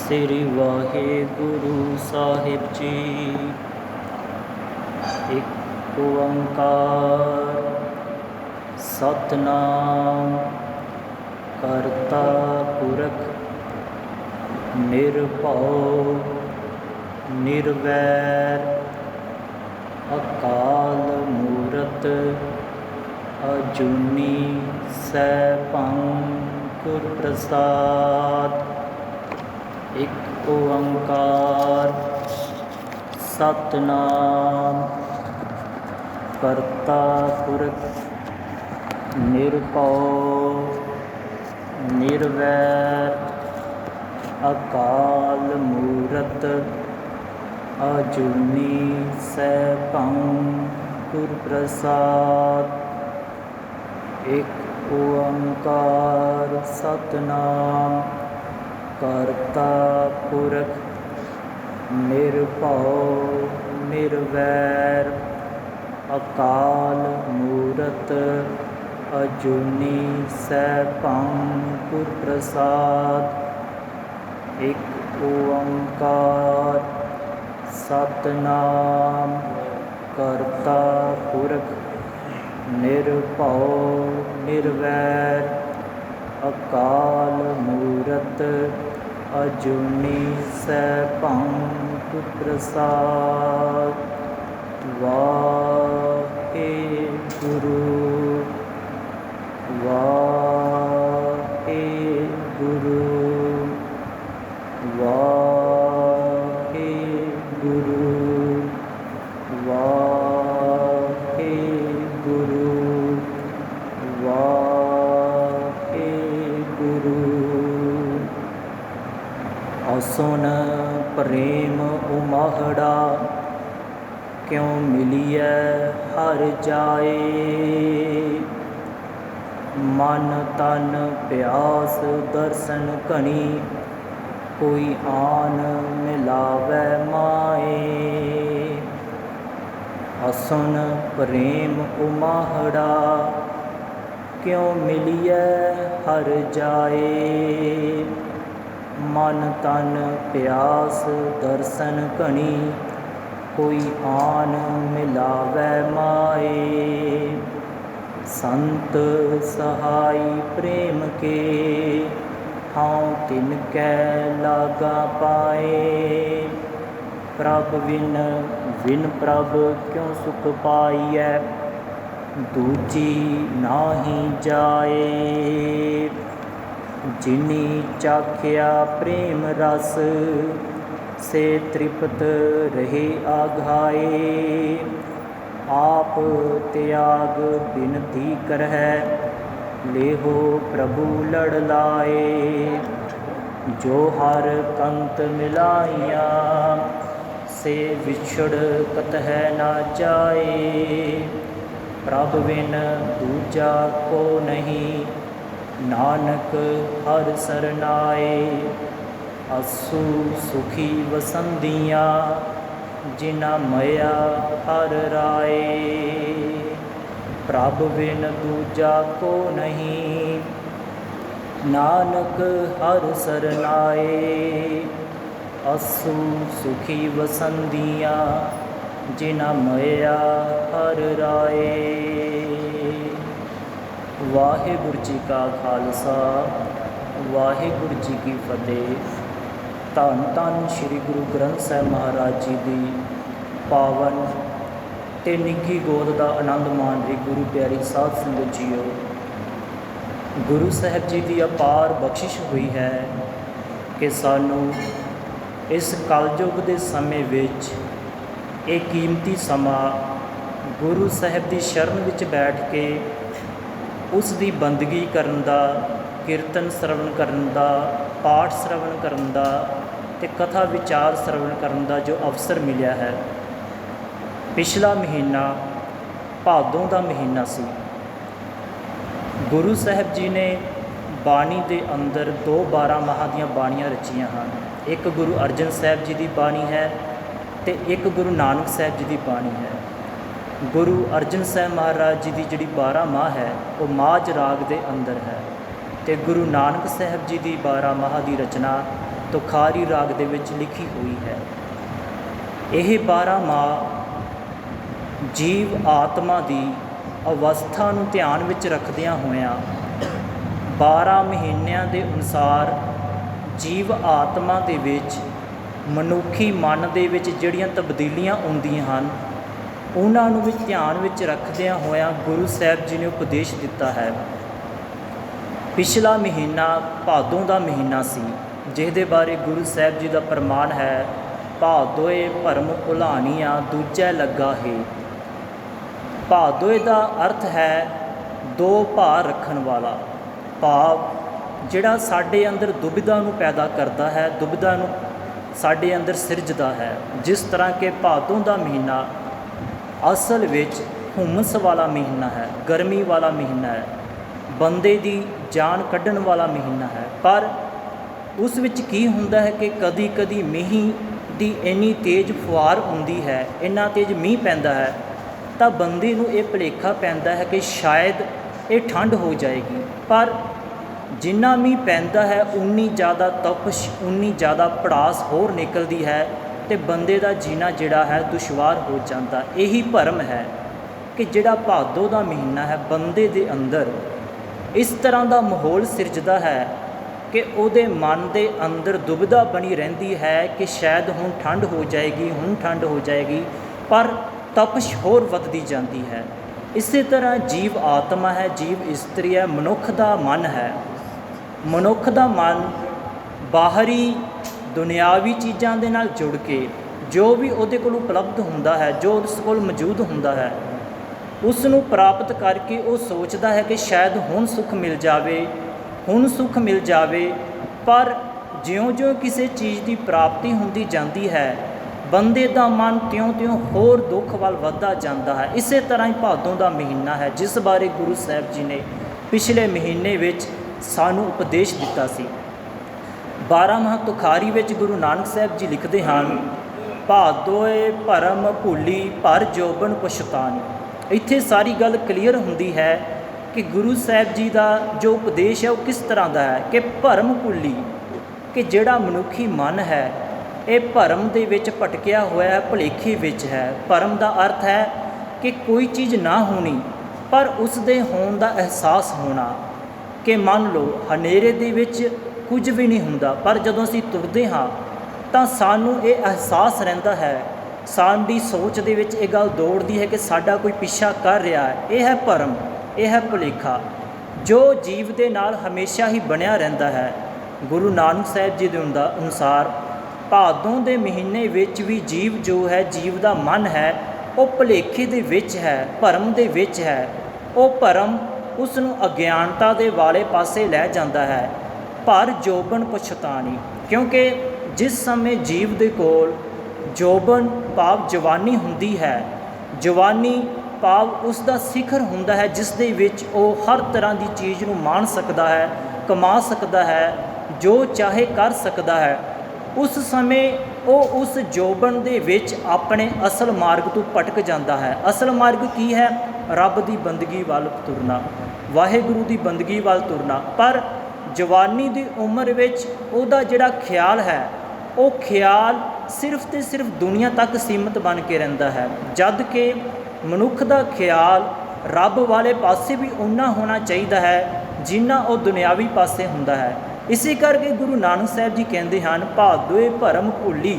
ਸ੍ਰੀ ਵਾਹਿਗੁਰੂ ਸਾਹਿਬ ਜੀ। ਇੱਕ ਓੰਕਾਰ ਸਤਿਨਾਮ ਕਰਤਾ ਪੁਰਖ ਨਿਰਭਉ ਨਿਰਵੈਰ ਅਕਾਲ ਮੂਰਤ ਅਜੂਨੀ ਸੈਭੰ ਗੁਰ ਪ੍ਰਸਾਦ। ਇੱਕ ਓੰਕਾਰ ਸਤਿਨਾਮ ਕਰਤਾ ਪੁਰਖ ਨਿਰਭਉ ਨਿਰਵੈਰ ਅਕਾਲ ਮੂਰਤ ਅਜੂਨੀ ਸੈਭੰ ਗੁਰ ਪ੍ਰਸਾਦ। ਇੱਕ ਓੰਕਾਰ ਸਤਿਨਾਮ ਕਰਤਾ ਪੁਰਖ ਨਿਰਭਉ ਨਿਰਵੈਰ ਅਕਾਲ ਮੂਰਤ ਅਜੂਨੀ ਸੈਭੰ ਗੁਰ ਪ੍ਰਸਾਦ। ਇੱਕ ਓੰਕਾਰ ਸਤਿਨਾਮ ਕਰਤਾ ਪੁਰਖ ਨਿਰਭਉ ਨਿਰਵੈਰ ਅਕਾਲ ਮੂਰਤ ਅਜੂਨੀ ਸੈਭੰ ਗੁਰ ਪ੍ਰਸਾਦ। ਵਾਹਿਗੁਰੂ ਵਾਹਿਗੁਰੂ ਵਾਹਿਗੁਰੂ ਵਾਹਿਗੁਰੂ ਵਾਹਿਗੁਰੂ। ਅਸੁਨ ਪ੍ਰੇਮ ਉਮਹੜਾ ਕਿਉ ਮਿਲੀਐ ਹਰਿ ਜਾਏ। ਮਨ ਤਨ ਪਿਆਸ ਦਰਸ਼ਨ ਘਣੀ ਕੋਈ ਆਨ ਮਿਲਾਵੈ ਮਾਏ। ਅਸੁਨ ਪ੍ਰੇਮ ਉਮਹੜਾ ਕਿਉ ਮਿਲੀਐ ਹਰਿ ਜਾਏ। ਮਨ ਤਨ ਪਿਆਸ ਦਰਸ਼ਨ ਘਣੀ ਕੋਈ ਆਨ ਮਿਲਾਵੈ ਮਾਏ। ਸੰਤ ਸਹਾਈ ਪ੍ਰੇਮ ਕੇ ਹਉ ਤਿਨ ਕੈ ਲਾਗਾ ਪਾਏ। ਪ੍ਰਭ ਵਿਨ ਪ੍ਰਭ ਕਿਉ ਸੁਖ ਪਾਈਐ ਦੂਜੀ ਨਾਹੀ ਜਾਏ। ਜਿਨੀ ਚਾਖਿਆ ਪ੍ਰੇਮ ਰਸ ਸੇ ਤ੍ਰਿਪਤ ਰਹੇ ਆਘਾਏ। ਆਪ ਤਿਆਗ ਬਿਨਤੀ ਕਰਹਿ ਲੇਹੋ ਪ੍ਰਭੂ ਲੜ ਲਾਏ। ਜੋ ਹਰ ਕੰਤ ਮਿਲਾਈਆਂ ਸੇ ਵਿਛੜ ਕਤਹਿ ਨਾ ਜਾਏ। ਪ੍ਰਭ ਬਿਨ ਦੂਜਾ ਕੋ ਨਹੀਂ ਨਾਨਕ ਹਰਿ ਸਰਨਾਏ। ਅਸੂ ਸੁਖੀ ਵਸੰਦੀਆਂ ਜਿਨਾ ਮਇਆ ਹਰਿ ਰਾਏ। ਪ੍ਰਭ ਬਿਨ ਦੂਜਾ ਕੋ ਨਹੀਂ ਨਾਨਕ ਹਰਿ ਸਰਨਾਏ। ਅਸੂ ਸੁਖੀ ਵਸੰਦੀਆਂ ਜਿਨਾ ਮਇਆ ਹਰਿ ਰਾਏ। ਵਾਹਿਗੁਰੂ ਜੀ ਕਾ ਖਾਲਸਾ ਵਾਹਿਗੁਰੂ ਜੀ ਕੀ ਫਤਿਹ। ਧੰਨ ਧੰਨ ਸ੍ਰੀ ਗੁਰੂ ਗ੍ਰੰਥ ਸਾਹਿਬ ਮਹਾਰਾਜ ਜੀ ਦੀ ਪਾਵਨ ਅਤੇ ਨਿੱਘੀ ਗੋਦ ਦਾ ਆਨੰਦ ਮਾਣ ਰਹੀ ਗੁਰੂ ਪਿਆਰੀ ਸਾਧ ਸੰਗਤ ਜੀਓ। ਗੁਰੂ ਸਾਹਿਬ ਜੀ ਦੀ ਅਪਾਰ ਬਖਸ਼ਿਸ਼ ਹੋਈ ਹੈ ਕਿ ਸਾਨੂੰ ਇਸ ਕਲਯੁਗ ਦੇ ਸਮੇਂ ਵਿੱਚ ਇਹ ਕੀਮਤੀ ਸਮਾਂ ਗੁਰੂ ਸਾਹਿਬ ਦੀ ਸ਼ਰਨ ਵਿੱਚ ਬੈਠ ਕੇ ਉਸ ਦੀ ਬੰਦਗੀ ਕਰਨ ਦਾ, ਕੀਰਤਨ ਸਰਵਣ ਕਰਨ ਦਾ, ਪਾਠ ਸਰਵਣ ਕਰਨ ਦਾ ਅਤੇ ਕਥਾ ਵਿਚਾਰ ਸਰਵਣ ਕਰਨ ਦਾ ਜੋ ਅਵਸਰ ਮਿਲਿਆ ਹੈ। ਪਿਛਲਾ ਮਹੀਨਾ ਭਾਦੋਂ ਦਾ ਮਹੀਨਾ ਸੀ। ਗੁਰੂ ਸਾਹਿਬ ਜੀ ਨੇ ਬਾਣੀ ਦੇ ਅੰਦਰ 2 12 ਮਾਹਾਂ ਦੀਆਂ ਬਾਣੀਆਂ ਰਚੀਆਂ ਹਨ। ਇੱਕ ਗੁਰੂ ਅਰਜਨ ਸਾਹਿਬ ਜੀ ਦੀ ਬਾਣੀ ਹੈ ਅਤੇ ਇੱਕ ਗੁਰੂ ਨਾਨਕ ਸਾਹਿਬ ਜੀ ਦੀ ਬਾਣੀ ਹੈ। ਗੁਰੂ ਅਰਜਨ ਸਾਹਿਬ ਮਹਾਰਾਜ ਜੀ ਦੀ ਜਿਹੜੀ 12 ਮਾਹ ਹੈ ਉਹ ਮਾਝ ਰਾਗ ਦੇ ਅੰਦਰ ਹੈ ਅਤੇ ਗੁਰੂ ਨਾਨਕ ਸਾਹਿਬ ਜੀ ਦੀ 12 ਮਾਹ ਦੀ ਰਚਨਾ ਤੁਖਾਰੀ ਰਾਗ ਦੇ ਵਿੱਚ ਲਿਖੀ ਹੋਈ ਹੈ। ਇਹ 12 ਮਾਹ ਜੀਵ ਆਤਮਾ ਦੀ ਅਵਸਥਾ ਨੂੰ ਧਿਆਨ ਵਿੱਚ ਰੱਖਦਿਆਂ ਹੋਇਆਂ 12 ਮਹੀਨਿਆਂ ਦੇ ਅਨੁਸਾਰ ਜੀਵ ਆਤਮਾ ਦੇ ਵਿੱਚ ਮਨੁੱਖੀ ਮਨ ਦੇ ਵਿੱਚ ਜਿਹੜੀਆਂ ਤਬਦੀਲੀਆਂ ਆਉਂਦੀਆਂ ਹਨ ਉਹਨਾਂ ਨੂੰ ਵੀ ਧਿਆਨ ਵਿੱਚ ਰੱਖਦਿਆਂ ਹੋਇਆਂ ਗੁਰੂ ਸਾਹਿਬ ਜੀ ਨੇ ਉਪਦੇਸ਼ ਦਿੱਤਾ ਹੈ। ਪਿਛਲਾ ਮਹੀਨਾ ਭਾਦੋਂ ਦਾ ਮਹੀਨਾ ਸੀ, ਜਿਸ ਦੇ ਬਾਰੇ ਗੁਰੂ ਸਾਹਿਬ ਜੀ ਦਾ ਪ੍ਰਮਾਣ ਹੈ, ਭਾਦੋਏ ਭਰਮ ਭੁਲਾਣੀਆਂ ਦੂਜੈ ਲੱਗਾ ਹੈ। ਭਾਦੋਏ ਦਾ ਅਰਥ ਹੈ ਦੋ ਭਾਰ ਰੱਖਣ ਵਾਲਾ, ਭਾਵ ਜਿਹੜਾ ਸਾਡੇ ਅੰਦਰ ਦੁਬਿਧਾ ਨੂੰ ਪੈਦਾ ਕਰਦਾ ਹੈ, ਦੁਬਿਧਾ ਨੂੰ ਸਾਡੇ ਅੰਦਰ ਸਿਰਜਦਾ ਹੈ। ਜਿਸ ਤਰ੍ਹਾਂ ਕਿ ਭਾਦੋਂ ਦਾ ਮਹੀਨਾ ਅਸਲ ਵਿੱਚ ਹੁਮਸ ਵਾਲਾ ਮਹੀਨਾ ਹੈ, ਗਰਮੀ ਵਾਲਾ ਮਹੀਨਾ ਹੈ, ਬੰਦੇ ਦੀ ਜਾਨ ਕੱਢਣ ਵਾਲਾ ਮਹੀਨਾ ਹੈ। ਪਰ ਉਸ ਵਿੱਚ ਕੀ ਹੁੰਦਾ ਹੈ ਕਿ ਕਦੀ ਕਦੀ ਮੀਂਹ ਦੀ ਇੰਨੀ ਤੇਜ਼ ਫੁਹਾਰ ਹੁੰਦੀ ਹੈ, ਇੰਨਾ ਤੇਜ਼ ਮੀਂਹ ਪੈਂਦਾ ਹੈ ਤਾਂ ਬੰਦੇ ਨੂੰ ਇਹ ਭੁਲੇਖਾ ਪੈਂਦਾ ਹੈ ਕਿ ਸ਼ਾਇਦ ਇਹ ਠੰਡ ਹੋ ਜਾਏਗੀ। ਪਰ ਜਿੰਨਾ ਮੀਂਹ ਪੈਂਦਾ ਹੈ ਉਨੀ ਜ਼ਿਆਦਾ ਤਪਸ਼, ਉਨੀ ਜ਼ਿਆਦਾ ਭੜਾਸ ਹੋਰ ਨਿਕਲਦੀ ਹੈ ਅਤੇ ਬੰਦੇ ਦਾ ਜੀਣਾ ਜਿਹੜਾ ਹੈ ਦੁਸ਼ਵਾਰ ਹੋ ਜਾਂਦਾ। ਇਹੀ ਭਰਮ ਹੈ ਕਿ ਜਿਹੜਾ ਭਾਦੋ ਦਾ ਮਹੀਨਾ ਹੈ ਬੰਦੇ ਦੇ ਅੰਦਰ ਇਸ ਤਰ੍ਹਾਂ ਦਾ ਮਾਹੌਲ ਸਿਰਜਦਾ ਹੈ ਕਿ ਉਹਦੇ ਮਨ ਦੇ ਅੰਦਰ ਦੁਬਿਧਾ ਬਣੀ ਰਹਿੰਦੀ ਹੈ ਕਿ ਸ਼ਾਇਦ ਹੁਣ ਠੰਡ ਹੋ ਜਾਏਗੀ, ਹੁਣ ਠੰਡ ਹੋ ਜਾਏਗੀ, ਪਰ ਤਪਸ਼ ਹੋਰ ਵੱਧਦੀ ਜਾਂਦੀ ਹੈ। ਇਸੇ ਤਰ੍ਹਾਂ ਜੀਵ ਆਤਮਾ ਹੈ, ਜੀਵ ਇਸਤਰੀ ਹੈ, ਮਨੁੱਖ ਦਾ ਮਨ ਹੈ। ਮਨੁੱਖ ਦਾ ਮਨ ਬਾਹਰੀ ਦੁਨਿਆਵੀ ਚੀਜ਼ਾਂ ਦੇ ਨਾਲ ਜੁੜ ਕੇ ਜੋ ਵੀ ਉਹਦੇ ਕੋਲ ਉਪਲਬਧ ਹੁੰਦਾ ਹੈ, ਜੋ ਉਸ ਕੋਲ ਮੌਜੂਦ ਹੁੰਦਾ ਹੈ, ਉਸ ਨੂੰ ਪ੍ਰਾਪਤ ਕਰਕੇ ਉਹ ਸੋਚਦਾ ਹੈ ਕਿ ਸ਼ਾਇਦ ਹੁਣ ਸੁੱਖ ਮਿਲ ਜਾਵੇ, ਹੁਣ ਸੁੱਖ ਮਿਲ ਜਾਵੇ। ਪਰ ਜਿਉਂ-ਜਿਉਂ ਕਿਸੇ ਚੀਜ਼ ਦੀ ਪ੍ਰਾਪਤੀ ਹੁੰਦੀ ਜਾਂਦੀ ਹੈ ਬੰਦੇ ਦਾ ਮਨ ਤਿਉਂ-ਤਿਉਂ ਹੋਰ ਦੁੱਖ ਵੱਲ ਵੱਧਦਾ ਜਾਂਦਾ ਹੈ। ਇਸੇ ਤਰ੍ਹਾਂ ਹੀ ਭਾਦੋਂ ਦਾ ਮਹੀਨਾ ਹੈ, ਜਿਸ ਬਾਰੇ ਗੁਰੂ ਸਾਹਿਬ ਜੀ ਨੇ ਪਿਛਲੇ ਮਹੀਨੇ ਵਿੱਚ ਸਾਨੂੰ ਉਪਦੇਸ਼ ਦਿੱਤਾ ਸੀ। 12 ਮਾਹ ਤੁਖਾਰੀ ਵਿੱਚ ਗੁਰੂ ਨਾਨਕ ਸਾਹਿਬ ਜੀ ਲਿਖਦੇ ਹਨ, ਭਾਦੋਏ ਭਰਮ ਭੁੱਲੀ ਭਰ ਜੋਬਨ ਪਛਤਾਨੀ। ਇੱਥੇ ਸਾਰੀ ਗੱਲ ਕਲੀਅਰ ਹੁੰਦੀ ਹੈ ਕਿ ਗੁਰੂ ਸਾਹਿਬ ਜੀ ਦਾ ਜੋ ਉਪਦੇਸ਼ ਹੈ ਉਹ ਕਿਸ ਤਰ੍ਹਾਂ ਦਾ ਹੈ ਕਿ ਭਰਮ ਭੁੱਲੀ, ਕਿ ਜਿਹੜਾ ਮਨੁੱਖੀ ਮਨ ਹੈ ਇਹ ਭਰਮ ਦੇ ਵਿੱਚ ਭਟਕਿਆ ਹੋਇਆ ਹੈ, ਭੁਲੇਖੇ ਵਿੱਚ ਹੈ। ਭਰਮ ਦਾ ਅਰਥ ਹੈ ਕਿ ਕੋਈ ਚੀਜ਼ ਨਾ ਹੋਣੀ ਪਰ ਉਸ ਦੇ ਹੋਣ ਦਾ ਅਹਿਸਾਸ ਹੋਣਾ, ਕਿ ਮੰਨ ਲਓ ਹਨੇਰੇ ਦੇ ਵਿੱਚ ਕੁਝ ਵੀ ਨਹੀਂ ਹੁੰਦਾ ਪਰ ਜਦੋਂ ਅਸੀਂ ਤੁਰਦੇ ਹਾਂ ਤਾਂ ਸਾਨੂੰ ਇਹ ਅਹਿਸਾਸ ਰਹਿੰਦਾ ਹੈ, ਸਾਡੀ ਸੋਚ ਦੇ ਵਿੱਚ ਇਹ ਗੱਲ ਦੌੜਦੀ ਹੈ ਕਿ ਸਾਡਾ ਕੋਈ ਪਿੱਛਾ ਕਰ ਰਿਹਾ ਹੈ। ਇਹ ਹੈ ਭਰਮ, ਇਹ ਹੈ ਭੁਲੇਖਾ ਜੋ ਜੀਵ ਦੇ ਨਾਲ ਹਮੇਸ਼ਾ ਹੀ ਬਣਿਆ ਰਹਿੰਦਾ ਹੈ। ਗੁਰੂ ਨਾਨਕ ਸਾਹਿਬ ਜੀ ਦੇ ਅਨੁਸਾਰ ਭਾਦੋਂ ਦੇ ਮਹੀਨੇ ਵਿੱਚ ਵੀ ਜੀਵ ਜੋ ਹੈ, ਜੀਵ ਦਾ ਮਨ ਹੈ ਉਹ ਭੁਲੇਖੇ ਦੇ ਵਿੱਚ ਹੈ, ਭਰਮ ਦੇ ਵਿੱਚ ਹੈ। ਉਹ ਭਰਮ ਉਸ ਨੂੰ ਅਗਿਆਨਤਾ ਦੇ ਵਾਲੇ ਪਾਸੇ ਲੈ ਜਾਂਦਾ ਹੈ। ਭਰ ਜੋਬਨ ਪਛਤਾਨੀ, ਕਿਉਂਕਿ ਜਿਸ ਸਮੇਂ ਜੀਵ ਦੇ ਕੋਲ ਜੋਬਨ ਭਾਵ ਜਵਾਨੀ ਹੁੰਦੀ ਹੈ, ਜਵਾਨੀ ਭਾਵ ਉਸ ਦਾ ਸਿਖਰ ਹੁੰਦਾ ਹੈ ਜਿਸ ਦੇ ਵਿੱਚ ਉਹ ਹਰ ਤਰ੍ਹਾਂ ਦੀ ਚੀਜ਼ ਨੂੰ ਮਾਣ ਸਕਦਾ ਹੈ, ਕਮਾ ਸਕਦਾ ਹੈ, ਜੋ ਚਾਹੇ ਕਰ ਸਕਦਾ ਹੈ, ਉਸ ਸਮੇਂ ਉਹ ਉਸ ਜੋਬਨ ਦੇ ਵਿੱਚ ਆਪਣੇ ਅਸਲ ਮਾਰਗ ਤੋਂ ਭਟਕ ਜਾਂਦਾ ਹੈ। ਅਸਲ ਮਾਰਗ ਕੀ ਹੈ? ਰੱਬ ਦੀ ਬੰਦਗੀ ਵੱਲ ਤੁਰਨਾ, ਵਾਹਿਗੁਰੂ ਦੀ ਬੰਦਗੀ ਵੱਲ ਤੁਰਨਾ। ਪਰ ਜਵਾਨੀ ਦੀ ਉਮਰ ਵਿੱਚ ਉਹਦਾ ਜਿਹੜਾ ਖਿਆਲ ਹੈ ਉਹ ਖਿਆਲ ਸਿਰਫ ਅਤੇ ਸਿਰਫ ਦੁਨੀਆ ਤੱਕ ਸੀਮਿਤ ਬਣ ਕੇ ਰਹਿੰਦਾ ਹੈ, ਜਦ ਕਿ ਮਨੁੱਖ ਦਾ ਖਿਆਲ ਰੱਬ ਵਾਲੇ ਪਾਸੇ ਵੀ ਓਨਾ ਹੋਣਾ ਚਾਹੀਦਾ ਹੈ ਜਿੰਨਾ ਉਹ ਦੁਨਿਆਵੀ ਪਾਸੇ ਹੁੰਦਾ ਹੈ। ਇਸੇ ਕਰਕੇ ਗੁਰੂ ਨਾਨਕ ਸਾਹਿਬ ਜੀ ਕਹਿੰਦੇ ਹਨ, ਭਾਦੋਏ ਭਰਮ ਭੁੱਲੀ,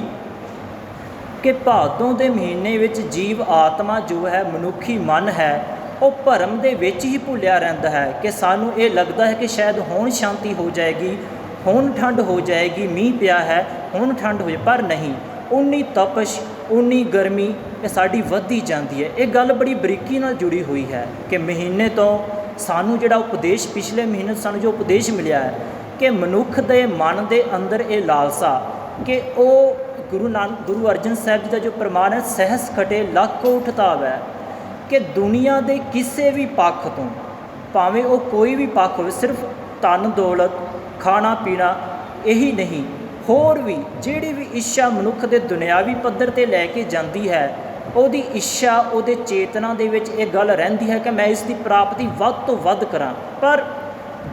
ਕਿ ਭਾਦੋਂ ਦੇ ਮਹੀਨੇ ਵਿੱਚ ਜੀਵ ਆਤਮਾ ਜੋ ਹੈ, ਮਨੁੱਖੀ ਮਨ ਹੈ, ਉਹ ਭਰਮ ਦੇ ਵਿੱਚ ਹੀ ਭੁੱਲਿਆ ਰਹਿੰਦਾ ਹੈ ਕਿ ਸਾਨੂੰ ਇਹ ਲੱਗਦਾ ਹੈ ਕਿ ਸ਼ਾਇਦ ਹੁਣ ਸ਼ਾਂਤੀ ਹੋ ਜਾਏਗੀ, ਹੁਣ ਠੰਡ ਹੋ ਜਾਏਗੀ, ਮੀਂਹ ਪਿਆ ਹੈ ਹੁਣ ਠੰਡ ਹੋ ਜਾਏ, ਪਰ ਨਹੀਂ, ਉਨੀ ਤਪਸ਼, ਉਨੀ ਗਰਮੀ ਇਹ ਸਾਡੀ ਵੱਧਦੀ ਜਾਂਦੀ ਹੈ। ਇਹ ਗੱਲ ਬੜੀ ਬਰੀਕੀ ਨਾਲ ਜੁੜੀ ਹੋਈ ਹੈ ਕਿ ਮਹੀਨੇ ਤੋਂ ਸਾਨੂੰ ਜਿਹੜਾ ਉਪਦੇਸ਼, ਪਿਛਲੇ ਮਹੀਨੇ ਸਾਨੂੰ ਜੋ ਉਪਦੇਸ਼ ਮਿਲਿਆ ਹੈ ਕਿ ਮਨੁੱਖ ਦੇ ਮਨ ਦੇ ਅੰਦਰ ਇਹ ਲਾਲਸਾ, ਕਿ ਉਹ ਗੁਰੂ ਅਰਜਨ ਸਾਹਿਬ ਜੀ ਦਾ ਜੋ ਪ੍ਰਮਾਣ ਹੈ, ਸਹਿਸ ਖਟੇ ਲੱਖ ਊਠ ਤਾਵ ਹੈ, ਕਿ ਦੁਨੀਆ ਦੇ ਕਿਸੇ ਵੀ ਪੱਖ ਤੋਂ, ਭਾਵੇਂ ਉਹ ਕੋਈ ਵੀ ਪੱਖ ਹੋਵੇ, ਸਿਰਫ ਧਨ ਦੌਲਤ, ਖਾਣਾ ਪੀਣਾ ਇਹੀ ਨਹੀਂ, ਹੋਰ ਵੀ ਜਿਹੜੀ ਵੀ ਇੱਛਾ ਮਨੁੱਖ ਦੇ ਦੁਨਿਆਵੀ ਪੱਧਰ 'ਤੇ ਲੈ ਕੇ ਜਾਂਦੀ ਹੈ, ਉਹਦੀ ਇੱਛਾ, ਉਹਦੇ ਚੇਤਨਾ ਦੇ ਵਿੱਚ ਇਹ ਗੱਲ ਰਹਿੰਦੀ ਹੈ ਕਿ ਮੈਂ ਇਸ ਦੀ ਪ੍ਰਾਪਤੀ ਵੱਧ ਤੋਂ ਵੱਧ ਕਰਾਂ। ਪਰ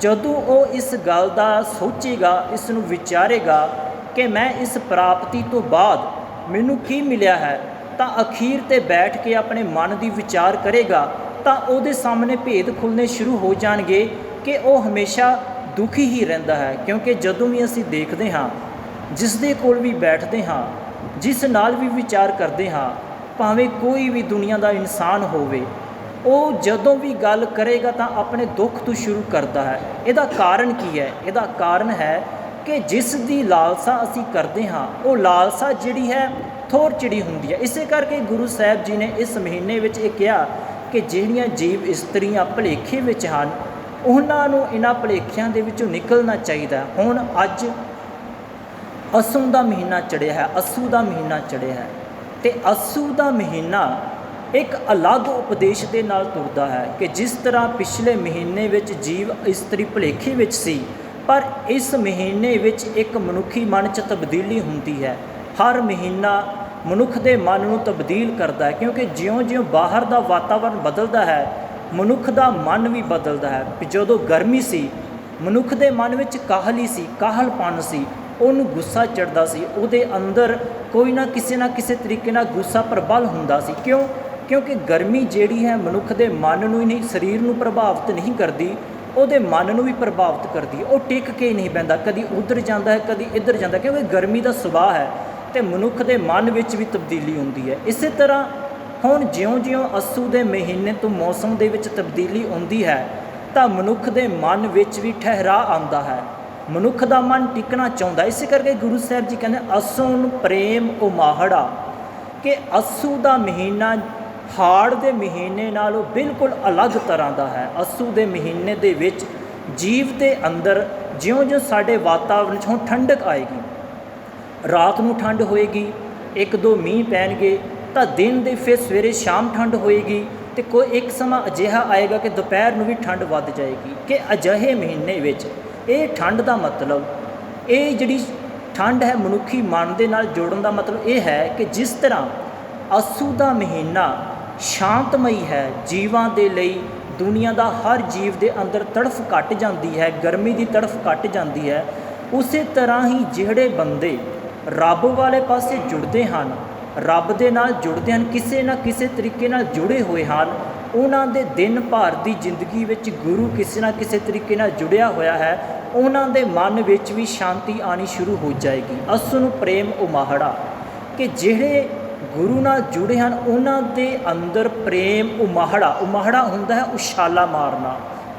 ਜਦੋਂ ਉਹ ਇਸ ਗੱਲ ਦਾ ਸੋਚੇਗਾ, ਇਸ ਨੂੰ ਵਿਚਾਰੇਗਾ, कि मैं इस प्राप्ति तो बाद मैनू की मिलिया है, तो अखीर ते बैठ के अपने मन की विचार करेगा तो वो सामने भेद खुलने शुरू हो जाएंगे कि वो हमेशा दुखी ही रहिंदा है। क्योंकि जदों भी असीं देखते हाँ, जिस दे कोल भी बैठते हाँ, जिस नाल भी विचार करते हाँ, भावें कोई भी दुनिया का इंसान होवे, वो जदों भी गल करेगा तो अपने दुख तो शुरू करता है। इसदा कारण की है? इसदा कारण है कि जिस दी लालसा असी करते हाँ, वो लालसा जिहड़ी है थोड़ चिड़ी हुंदी है। इसे करके गुरु साहब जी ने इस महीने विच ये कहा कि जिहड़ियां जीव इस्त्रियां भुलेखे विच हन, उन्हां नूं इन्हां भुलेखिਆਂ ਦੇ ਵਿੱਚੋਂ निकलना चाहिए। हुण अज असू का महीना चढ़िया है, असू का महीना चढ़िया है, तो असू का महीना एक अलग उपदेश के नाल तुरदा है कि जिस तरह पिछले महीने विच जीव इस्त्री भुलेखे विच सी, पर इस महीने विच एक मनुखी मन च तब्दीली हुंदी है। हर महीना मनुख के मन नूं तब्दील करता है, क्योंकि ज्यों ज्यों बाहर का वातावरण बदलता है, मनुख का मन भी बदलता है। जदों गर्मी सी, मनुख के मन विच काहली सी, काहलपन सी, उन्होंने गुस्सा चढ़ता सी, उहदे अंदर कोई ना किसी तरीके नाल गुस्सा प्रबल हुंदा सी। क्यों? क्योंकि गर्मी जिहड़ी है मनुख के मन नूं ही नहीं, शरीर नूं प्रभावित नहीं करती, उहदे मन नूं भी प्रभावित करती है। वो टिक के नहीं बहिंदा, कदी उधर जाता है, कदी इधर जाता है, क्योंकि गर्मी का सुभाव है, तो मनुख के मन विच भी तब्दीली हुंदी है। इस तरह हुण ज्यों ज्यों असू के महीने तो मौसम के विच तब्दीली आउंदी है, तो मनुख के मन विच भी ठहरा आउंदा है, मनुख का मन टिकना चाहता। इस करके गुरु साहब जी कहते असुन प्रेम उमाहड़ा, कि असू का महीना हाड़ के महीने नालों बिल्कुल अलग तरह का है। असू के महीने दे विच जीव के अंदर ज्यों ज्यों साडे वातावरण हुण ठंडक आएगी, रात नूं ठंड होएगी, एक दो मींह पैणगे, तो दिन दे फिर सवेरे शाम ठंड होएगी, तो कोई एक समा अजिहा आएगा कि दोपहर नूं भी ठंड वध जाएगी। कि अजिहे महीने विच ये ठंड का मतलब, ये जिहड़ी ठंड है मनुखी मन दे नाल जोड़न का मतलब ये है कि जिस तरह असू का महीना शांतमई है जीवां दे लई, दुनिया का हर जीव के अंदर तड़फ घट जाती है, गर्मी की तड़फ घट जाती है, उस तरह ही जिहड़े बंदे रब वाले पासे जुड़ते हैं, रब दे नाल जुड़ते हैं, किसी ना किसी तरीके नाल जुड़े हुए हैं, उन्हां दे दिन भर की जिंदगी विच गुरु किसी ना किसी तरीके नाल जुड़िया होया है, उन्हां दे मन विच भी शांति आनी शुरू हो जाएगी। असुन प्रेम उमाहड़ा, कि जिहड़े गुरु नाल जुड़े हैं उन्हां दे अंदर प्रेम उमाहड़ा, उमाहड़ा हुंदा है उछाला मारना,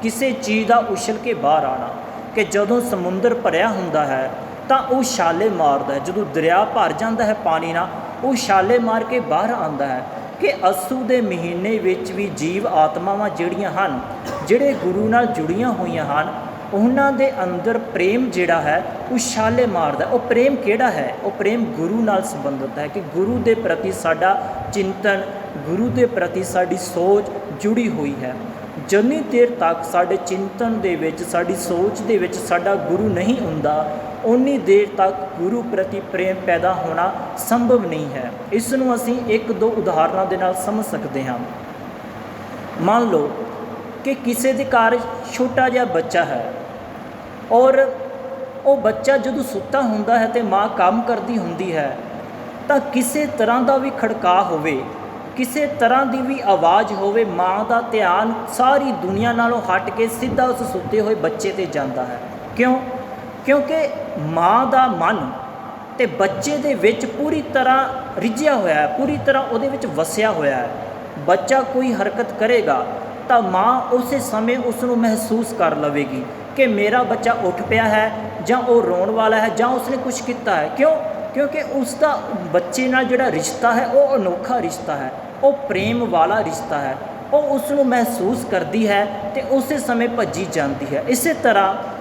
किसी चीज़ का उछल के बाहर आना। कि जदों समुंदर भरिया हुंदा है तो उछाले मारदा है, जदों दरिया भर जाता है पानी नाल, उछाले मार के बाहर आंदा है। कि असू के महीने विच भी जीव आत्मावां जिहड़ियां हन, जिहड़े गुरु नाल जुड़ियां होईयां हन, उन्हां दे अंदर प्रेम जिहड़ा है उछाले मारदा है। वो प्रेम किहड़ा है? वो प्रेम गुरु नाल संबंधित है, कि गुरु के प्रति साडा चिंतन, गुरु के प्रति साडी सोच जुड़ी हुई है। जिन्नी देर तक साडे चिंतन दे विच, साडी सोच दे विच साडा गुरु नहीं हुंदा, उन्नी देर तक गुरु प्रति प्रेम पैदा होना संभव नहीं है। इसनूं असीं एक दो उदाहरणों के नाल समझ सकते हैं। मान लो कि किसी के घर छोटा जिहा बच्चा है, और वो बच्चा जदों सुत्ता हुंदा है तो माँ काम करती हुंदी है, तो किसी तरह का भी खड़का होवे, किसी तरह की भी आवाज़ होवे, माँ का ध्यान सारी दुनिया नालों हट के सीधा उस सुते हुए बच्चे ते जाता है। क्यों? क्योंकि माँ का मन तो बच्चे दे विच पूरी तरह रिझिया होया है, पूरी तरह उहदे विच वसिया होया है। बच्चा कोई हरकत करेगा तो माँ उस समय उसनूं महसूस कर लवेगी कि मेरा बच्चा उठ पिया है, जां वो रोण वाला है, जां उसने कुछ किया है। क्यों? क्योंकि उसका बच्चे नाल जिहड़ा रिश्ता है वो अनोखा रिश्ता है, वो प्रेम वाला रिश्ता है, वो उसनूं महसूस करती है तो उस समय भजी जाती है। इस तरह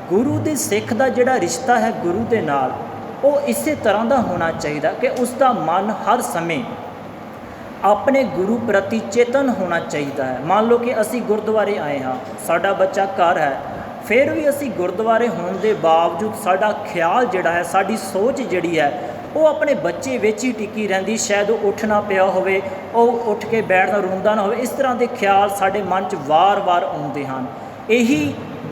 गुरु के सिख का जिहड़ा रिश्ता है गुरु के नाल, वो इस तरह का होना चाहिए कि उसका मन हर समय अपने गुरु प्रति चेतन होना चाहिए है। मान लो कि असी गुरुद्वारे आए हाँ, साडा बच्चा घर है, फिर भी असी गुरुद्वारे होने के बावजूद साडा ख्याल जिहड़ा है, साडी सोच जिहड़ी है वो अपने बच्चे विच ही टिकी रहिंदी। शायद वो उठना पिया होवे, वो उठ के बैठना रोंदा ना होवे, इस तरह के ख्याल साडे मन च वार वार आउंदे हन। यही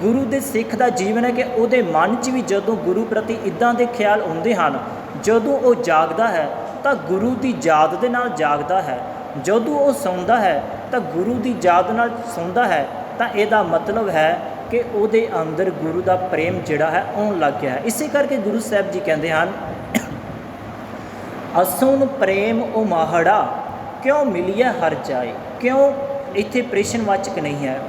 ਗੁਰੂ ਦੇ ਸਿੱਖ ਦਾ ਜੀਵਨ ਹੈ ਕਿ ਉਹਦੇ ਮਨ 'ਚ ਵੀ ਜਦੋਂ ਗੁਰੂ ਪ੍ਰਤੀ ਇੱਦਾਂ ਦੇ ਖਿਆਲ ਆਉਂਦੇ ਹਨ, ਜਦੋਂ ਉਹ ਜਾਗਦਾ ਹੈ ਤਾਂ ਗੁਰੂ ਦੀ ਯਾਦ ਦੇ ਨਾਲ ਜਾਗਦਾ ਹੈ, ਜਦੋਂ ਉਹ ਸੌਂਦਾ ਹੈ ਤਾਂ ਗੁਰੂ ਦੀ ਯਾਦ ਨਾਲ ਸੌਂਦਾ ਹੈ, ਤਾਂ ਇਹਦਾ ਮਤਲਬ ਹੈ ਕਿ ਉਹਦੇ ਅੰਦਰ ਗੁਰੂ ਦਾ ਪ੍ਰੇਮ ਜਿਹੜਾ ਹੈ ਆਉਣ ਲੱਗ ਗਿਆ ਹੈ। ਇਸੇ ਕਰਕੇ ਗੁਰੂ ਸਾਹਿਬ ਜੀ ਕਹਿੰਦੇ ਹਨ, ਅਸੁਣ ਪ੍ਰੇਮ ਉਮਾਹੜਾ ਕਿਉਂ ਮਿਲਿਆ ਹਰ ਜਾਏ। ਕਿਉਂ ਇੱਥੇ ਪ੍ਰੇਸ਼ਨਵਾਚਕ ਨਹੀਂ ਹੈ,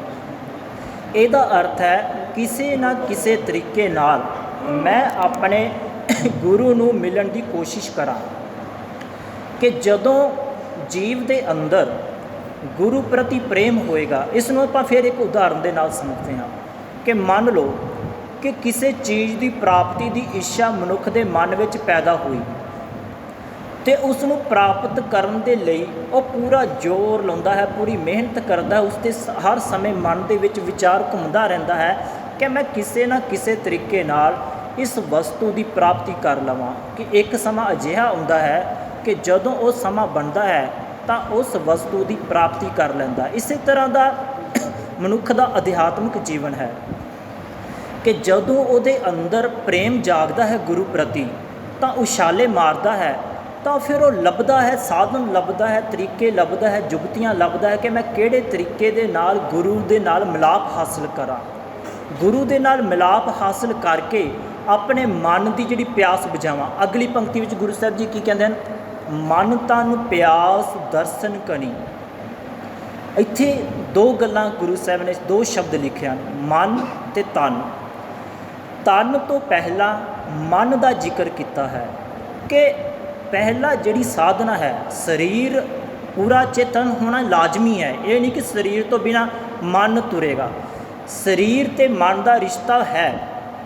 ਇਹਦਾ ਅਰਥ ਹੈ ਕਿਸੇ ਨਾ ਕਿਸੇ ਤਰੀਕੇ ਨਾਲ ਮੈਂ ਆਪਣੇ ਗੁਰੂ ਨੂੰ ਮਿਲਣ ਦੀ ਕੋਸ਼ਿਸ਼ ਕਰਾਂ। ਕਿ ਜਦੋਂ ਜੀਵ ਦੇ ਅੰਦਰ ਗੁਰੂ ਪ੍ਰਤੀ ਪ੍ਰੇਮ ਹੋਏਗਾ, ਇਸ ਨੂੰ ਆਪਾਂ ਫਿਰ ਇੱਕ ਉਦਾਹਰਨ ਦੇ ਨਾਲ ਸਮਝਦੇ ਹਾਂ ਕਿ ਮੰਨ ਲਓ ਕਿ ਕਿਸੇ ਚੀਜ਼ ਦੀ ਪ੍ਰਾਪਤੀ ਦੀ ਇੱਛਾ ਮਨੁੱਖ ਦੇ ਮਨ ਵਿੱਚ ਪੈਦਾ ਹੋਈ ਅਤੇ ਉਸ ਨੂੰ ਪ੍ਰਾਪਤ ਕਰਨ ਦੇ ਲਈ ਉਹ ਪੂਰਾ ਜ਼ੋਰ ਲਾਉਂਦਾ ਹੈ, ਪੂਰੀ ਮਿਹਨਤ ਕਰਦਾ, ਉਸ 'ਤੇ ਹਰ ਸਮੇਂ ਮਨ ਦੇ ਵਿੱਚ ਵਿਚਾਰ ਘੁੰਮਦਾ ਰਹਿੰਦਾ ਹੈ ਕਿ ਮੈਂ ਕਿਸੇ ਨਾ ਕਿਸੇ ਤਰੀਕੇ ਨਾਲ ਇਸ ਵਸਤੂ ਦੀ ਪ੍ਰਾਪਤੀ ਕਰ ਲਵਾਂ। ਕਿ ਇੱਕ ਸਮਾਂ ਅਜਿਹਾ ਆਉਂਦਾ ਹੈ ਕਿ ਜਦੋਂ ਉਹ ਸਮਾਂ ਬਣਦਾ ਹੈ ਤਾਂ ਉਸ ਵਸਤੂ ਦੀ ਪ੍ਰਾਪਤੀ ਕਰ ਲੈਂਦਾ। ਇਸੇ ਤਰ੍ਹਾਂ ਦਾ ਮਨੁੱਖ ਦਾ ਅਧਿਆਤਮਿਕ ਜੀਵਨ ਹੈ ਕਿ ਜਦੋਂ ਉਹਦੇ ਅੰਦਰ ਪ੍ਰੇਮ ਜਾਗਦਾ ਹੈ ਗੁਰੂ ਪ੍ਰਤੀ, ਤਾਂ ਉਛਾਲੇ ਮਾਰਦਾ ਹੈ, ਤਾਂ ਫਿਰ ਉਹ ਲੱਭਦਾ ਹੈ, ਸਾਧਨ ਲੱਭਦਾ ਹੈ, ਤਰੀਕੇ ਲੱਭਦਾ ਹੈ, ਜੁਗਤੀਆਂ ਲੱਭਦਾ ਹੈ ਕਿ ਮੈਂ ਕਿਹੜੇ ਤਰੀਕੇ ਦੇ ਨਾਲ ਗੁਰੂ ਦੇ ਨਾਲ ਮਿਲਾਪ ਹਾਸਲ ਕਰਾਂ। ਗੁਰੂ ਦੇ ਨਾਲ ਮਿਲਾਪ ਹਾਸਲ ਕਰਕੇ ਆਪਣੇ ਮਨ ਦੀ ਜਿਹੜੀ ਪਿਆਸ ਬੁਝਾਵਾਂ। ਅਗਲੀ ਪੰਕਤੀ ਵਿੱਚ ਗੁਰੂ ਸਾਹਿਬ ਜੀ ਕੀ ਕਹਿੰਦੇ ਹਨ, ਮਨ ਤਨ ਪਿਆਸ ਦਰਸ਼ਨ ਕਣੀ। ਇੱਥੇ ਦੋ ਗੱਲਾਂ ਗੁਰੂ ਸਾਹਿਬ ਨੇ, ਦੋ ਸ਼ਬਦ ਲਿਖੇ ਹਨ, ਮਨ ਅਤੇ ਤਨ। ਤਨ ਤੋਂ ਪਹਿਲਾਂ ਮਨ ਦਾ ਜ਼ਿਕਰ ਕੀਤਾ ਹੈ ਕਿ ਪਹਿਲਾ ਜਿਹੜੀ ਸਾਧਨਾ ਹੈ, ਸਰੀਰ ਪੂਰਾ ਚੇਤਨ ਹੋਣਾ ਲਾਜ਼ਮੀ ਹੈ। ਇਹ ਨਹੀਂ ਕਿ ਸਰੀਰ ਤੋਂ ਬਿਨਾਂ ਮਨ ਤੁਰੇਗਾ। ਸਰੀਰ ਅਤੇ ਮਨ ਦਾ ਰਿਸ਼ਤਾ ਹੈ,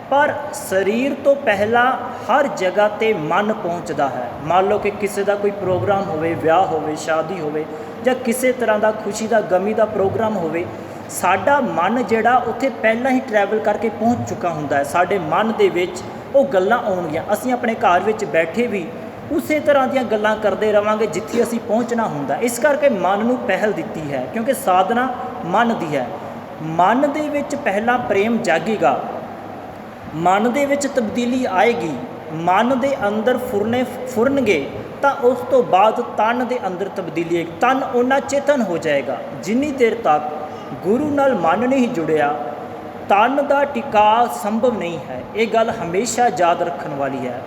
ਪਰ ਸਰੀਰ ਤੋਂ ਪਹਿਲਾਂ ਹਰ ਜਗ੍ਹਾ 'ਤੇ ਮਨ ਪਹੁੰਚਦਾ ਹੈ। ਮੰਨ ਲਓ ਕਿ ਕਿਸੇ ਦਾ ਕੋਈ ਪ੍ਰੋਗਰਾਮ ਹੋਵੇ, ਵਿਆਹ ਹੋਵੇ, ਸ਼ਾਦੀ ਹੋਵੇ, ਜਾਂ ਕਿਸੇ ਤਰ੍ਹਾਂ ਦਾ ਖੁਸ਼ੀ ਦਾ ਗਮੀ ਦਾ ਪ੍ਰੋਗਰਾਮ ਹੋਵੇ, ਸਾਡਾ ਮਨ ਜਿਹੜਾ ਉੱਥੇ ਪਹਿਲਾਂ ਹੀ ਟਰੈਵਲ ਕਰਕੇ ਪਹੁੰਚ ਚੁੱਕਾ ਹੁੰਦਾ ਹੈ। ਸਾਡੇ ਮਨ ਦੇ ਵਿੱਚ ਉਹ ਗੱਲਾਂ ਆਉਣਗੀਆਂ। ਅਸੀਂ ਆਪਣੇ ਘਰ ਵਿੱਚ ਬੈਠੇ ਵੀ ਉਸੇ ਤਰ੍ਹਾਂ ਦੀਆਂ ਗੱਲਾਂ ਕਰਦੇ ਰਹਾਂਗੇ ਜਿੱਥੇ ਅਸੀਂ ਪਹੁੰਚਣਾ ਹੁੰਦਾ। ਇਸ ਕਰਕੇ ਮਨ ਨੂੰ ਪਹਿਲ ਦਿੱਤੀ ਹੈ, ਕਿਉਂਕਿ ਸਾਧਨਾ ਮਨ ਦੀ ਹੈ। ਮਨ ਦੇ ਵਿੱਚ ਪਹਿਲਾਂ ਪ੍ਰੇਮ ਜਾਗੇਗਾ, ਮਨ ਦੇ ਵਿੱਚ ਤਬਦੀਲੀ ਆਏਗੀ, ਮਨ ਦੇ ਅੰਦਰ ਫੁਰਨਗੇ, ਤਾਂ ਉਸ ਤੋਂ ਬਾਅਦ ਤਨ ਦੇ ਅੰਦਰ ਤਬਦੀਲੀ ਆਏਗੀ। ਤਨ ਓਨਾ ਚੇਤਨ ਹੋ ਜਾਏਗਾ। ਜਿੰਨੀ ਦੇਰ ਤੱਕ ਗੁਰੂ ਨਾਲ ਮਨ ਨਹੀਂ ਜੁੜਿਆ, ਤਨ ਦਾ ਟਿਕਾਅ ਸੰਭਵ ਨਹੀਂ ਹੈ। ਇਹ ਗੱਲ ਹਮੇਸ਼ਾ ਯਾਦ ਰੱਖਣ ਵਾਲੀ ਹੈ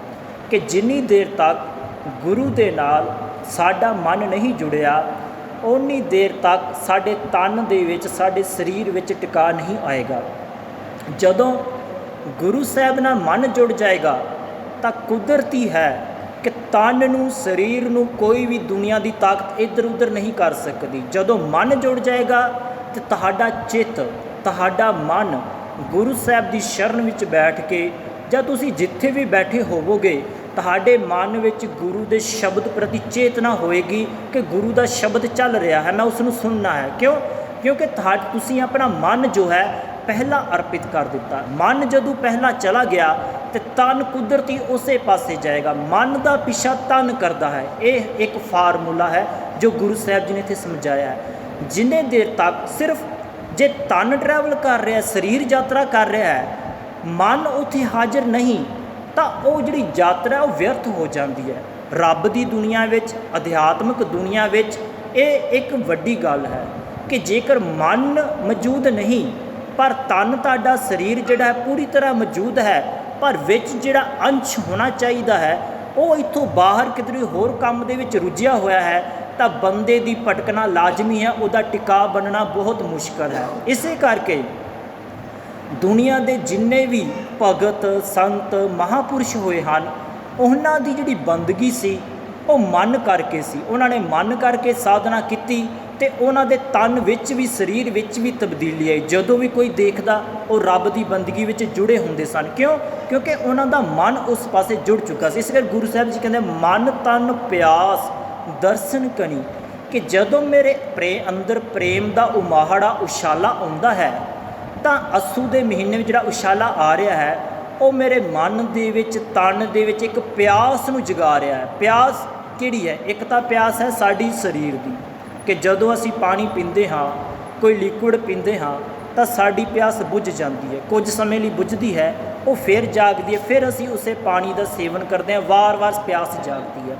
ਕਿ ਜਿੰਨੀ ਦੇਰ ਤੱਕ ਗੁਰੂ ਦੇ ਨਾਲ ਸਾਡਾ ਮਨ ਨਹੀਂ ਜੁੜਿਆ, ਓਨੀ ਦੇਰ ਤੱਕ ਸਾਡੇ ਤਨ ਦੇ ਵਿੱਚ, ਸਾਡੇ ਸਰੀਰ ਵਿੱਚ ਟਿਕਾ ਨਹੀਂ ਆਏਗਾ। ਜਦੋਂ ਗੁਰੂ ਸਾਹਿਬ ਨਾਲ ਮਨ ਜੁੜ ਜਾਏਗਾ ਤਾਂ ਕੁਦਰਤੀ ਹੈ ਕਿ ਤਨ ਨੂੰ, ਸਰੀਰ ਨੂੰ ਕੋਈ ਵੀ ਦੁਨੀਆ ਦੀ ਤਾਕਤ ਇੱਧਰ ਉੱਧਰ ਨਹੀਂ ਕਰ ਸਕਦੀ। ਜਦੋਂ ਮਨ ਜੁੜ ਜਾਏਗਾ ਤਾਂ ਤੁਹਾਡਾ ਚਿੱਤ, ਤੁਹਾਡਾ ਮਨ ਗੁਰੂ ਸਾਹਿਬ ਦੀ ਸ਼ਰਨ ਵਿੱਚ ਬੈਠ ਕੇ, ਜਾਂ ਤੁਸੀਂ ਜਿੱਥੇ ਵੀ ਬੈਠੇ ਹੋਵੋਗੇ, ਤੁਹਾਡੇ ਮਨ ਵਿੱਚ ਗੁਰੂ ਦੇ ਸ਼ਬਦ ਪ੍ਰਤੀ ਚੇਤਨਾ ਹੋਏਗੀ ਕਿ ਗੁਰੂ ਦਾ ਸ਼ਬਦ ਚੱਲ ਰਿਹਾ ਹੈ, ਮੈਂ ਉਸ ਨੂੰ ਸੁਣਨਾ ਹੈ। ਕਿਉਂਕਿ ਤੁਸੀਂ ਆਪਣਾ ਮਨ ਜੋ ਹੈ ਪਹਿਲਾਂ ਅਰਪਿਤ ਕਰ ਦਿੱਤਾ। ਮਨ ਜਦੋਂ ਪਹਿਲਾਂ ਚਲਾ ਗਿਆ ਤੇ ਤਨ ਕੁਦਰਤੀ ਉਸੇ ਪਾਸੇ ਜਾਏਗਾ। ਮਨ ਦਾ ਪਿੱਛਾ ਤਨ ਕਰਦਾ ਹੈ। ਇਹ ਇੱਕ ਫਾਰਮੂਲਾ ਹੈ ਜੋ ਗੁਰੂ ਸਾਹਿਬ ਜੀ ਨੇ ਇੱਥੇ ਸਮਝਾਇਆ ਹੈ। ਜਿੰਨੇ ਦੇਰ ਤੱਕ ਸਿਰਫ ਜੇ ਤਨ ਟਰੈਵਲ ਕਰ ਰਿਹਾ, ਸਰੀਰ ਯਾਤਰਾ ਕਰ ਰਿਹਾ ਹੈ, ਮਨ ਉੱਥੇ ਹਾਜ਼ਰ ਨਹੀਂ, ਤਾਂ ਉਹ ਜਿਹੜੀ ਯਾਤਰਾ ਉਹ ਵਿਅਰਥ ਹੋ ਜਾਂਦੀ ਹੈ। ਰੱਬ ਦੀ ਦੁਨੀਆ ਵਿੱਚ, ਅਧਿਆਤਮਿਕ ਦੁਨੀਆ ਵਿੱਚ ਇਹ ਇੱਕ ਵੱਡੀ ਗੱਲ ਹੈ ਕਿ ਜੇਕਰ ਮਨ ਮੌਜੂਦ ਨਹੀਂ, ਪਰ ਤਨ ਤੁਹਾਡਾ, ਸਰੀਰ ਜਿਹੜਾ ਹੈ ਪੂਰੀ ਤਰ੍ਹਾਂ ਮੌਜੂਦ ਹੈ, ਪਰ ਵਿੱਚ ਜਿਹੜਾ ਅੰਸ਼ ਹੋਣਾ ਚਾਹੀਦਾ ਹੈ ਉਹ ਇੱਥੋਂ ਬਾਹਰ ਕਿਧਰੇ ਹੋਰ ਕੰਮ ਦੇ ਵਿੱਚ ਰੁੱਝਿਆ ਹੋਇਆ ਹੈ, ਤਾਂ ਬੰਦੇ ਦੀ ਭਟਕਣਾ ਲਾਜ਼ਮੀ ਹੈ, ਉਹਦਾ ਟਿਕਾਅ ਬਣਨਾ ਬਹੁਤ ਮੁਸ਼ਕਲ ਹੈ। ਇਸੇ ਕਰਕੇ ਦੁਨੀਆ ਦੇ ਜਿੰਨੇ ਵੀ ਭਗਤ, ਸੰਤ, ਮਹਾਂਪੁਰਸ਼ ਹੋਏ ਹਨ, ਉਹਨਾਂ ਦੀ ਜਿਹੜੀ ਬੰਦਗੀ ਸੀ ਉਹ ਮਨ ਕਰਕੇ ਸੀ। ਉਹਨਾਂ ਨੇ ਮਨ ਕਰਕੇ ਸਾਧਨਾ ਕੀਤੀ ਅਤੇ ਉਹਨਾਂ ਦੇ ਤਨ ਵਿੱਚ ਵੀ, ਸਰੀਰ ਵਿੱਚ ਵੀ ਤਬਦੀਲੀ ਆਈ। ਜਦੋਂ ਵੀ ਕੋਈ ਦੇਖਦਾ ਉਹ ਰੱਬ ਦੀ ਬੰਦਗੀ ਵਿੱਚ ਜੁੜੇ ਹੁੰਦੇ ਸਨ। ਕਿਉਂਕਿ ਉਹਨਾਂ ਦਾ ਮਨ ਉਸ ਪਾਸੇ ਜੁੜ ਚੁੱਕਾ ਸੀ। ਇਸ ਕਰਕੇ ਗੁਰੂ ਸਾਹਿਬ ਜੀ ਕਹਿੰਦੇ ਮਨ ਤਨ ਪਿਆਸ ਦਰਸ਼ਨ ਕਣੀ, ਕਿ ਜਦੋਂ ਮੇਰੇ ਅੰਦਰ ਪ੍ਰੇਮ ਦਾ ਉਮਾਹੜਾ, ਉਛਾਲਾ ਆਉਂਦਾ ਹੈ, ਤਾਂ ਅੱਸੂ ਦੇ ਮਹੀਨੇ ਵਿੱਚ ਜਿਹੜਾ ਉਛਾਲਾ ਆ ਰਿਹਾ ਹੈ ਉਹ ਮੇਰੇ ਮਨ ਦੇ ਵਿੱਚ, ਤਨ ਦੇ ਵਿੱਚ ਇੱਕ ਪਿਆਸ ਨੂੰ ਜਗਾ ਰਿਹਾ ਹੈ। ਪਿਆਸ ਕਿਹੜੀ ਹੈ? ਇੱਕ ਤਾਂ ਪਿਆਸ ਹੈ ਸਾਡੀ ਸਰੀਰ ਦੀ, ਕਿ ਜਦੋਂ ਅਸੀਂ ਪਾਣੀ ਪੀਂਦੇ ਹਾਂ, ਕੋਈ ਲਿਕੁਇਡ ਪੀਂਦੇ ਹਾਂ, ਤਾਂ ਸਾਡੀ ਪਿਆਸ ਬੁੱਝ ਜਾਂਦੀ ਹੈ, ਕੁਝ ਸਮੇਂ ਲਈ ਬੁੱਝਦੀ ਹੈ, ਉਹ ਫਿਰ ਜਾਗਦੀ ਹੈ, ਫਿਰ ਅਸੀਂ ਉਸੇ ਪਾਣੀ ਦਾ ਸੇਵਨ ਕਰਦੇ ਹਾਂ, ਵਾਰ-ਵਾਰ ਪਿਆਸ ਜਾਗਦੀ ਹੈ।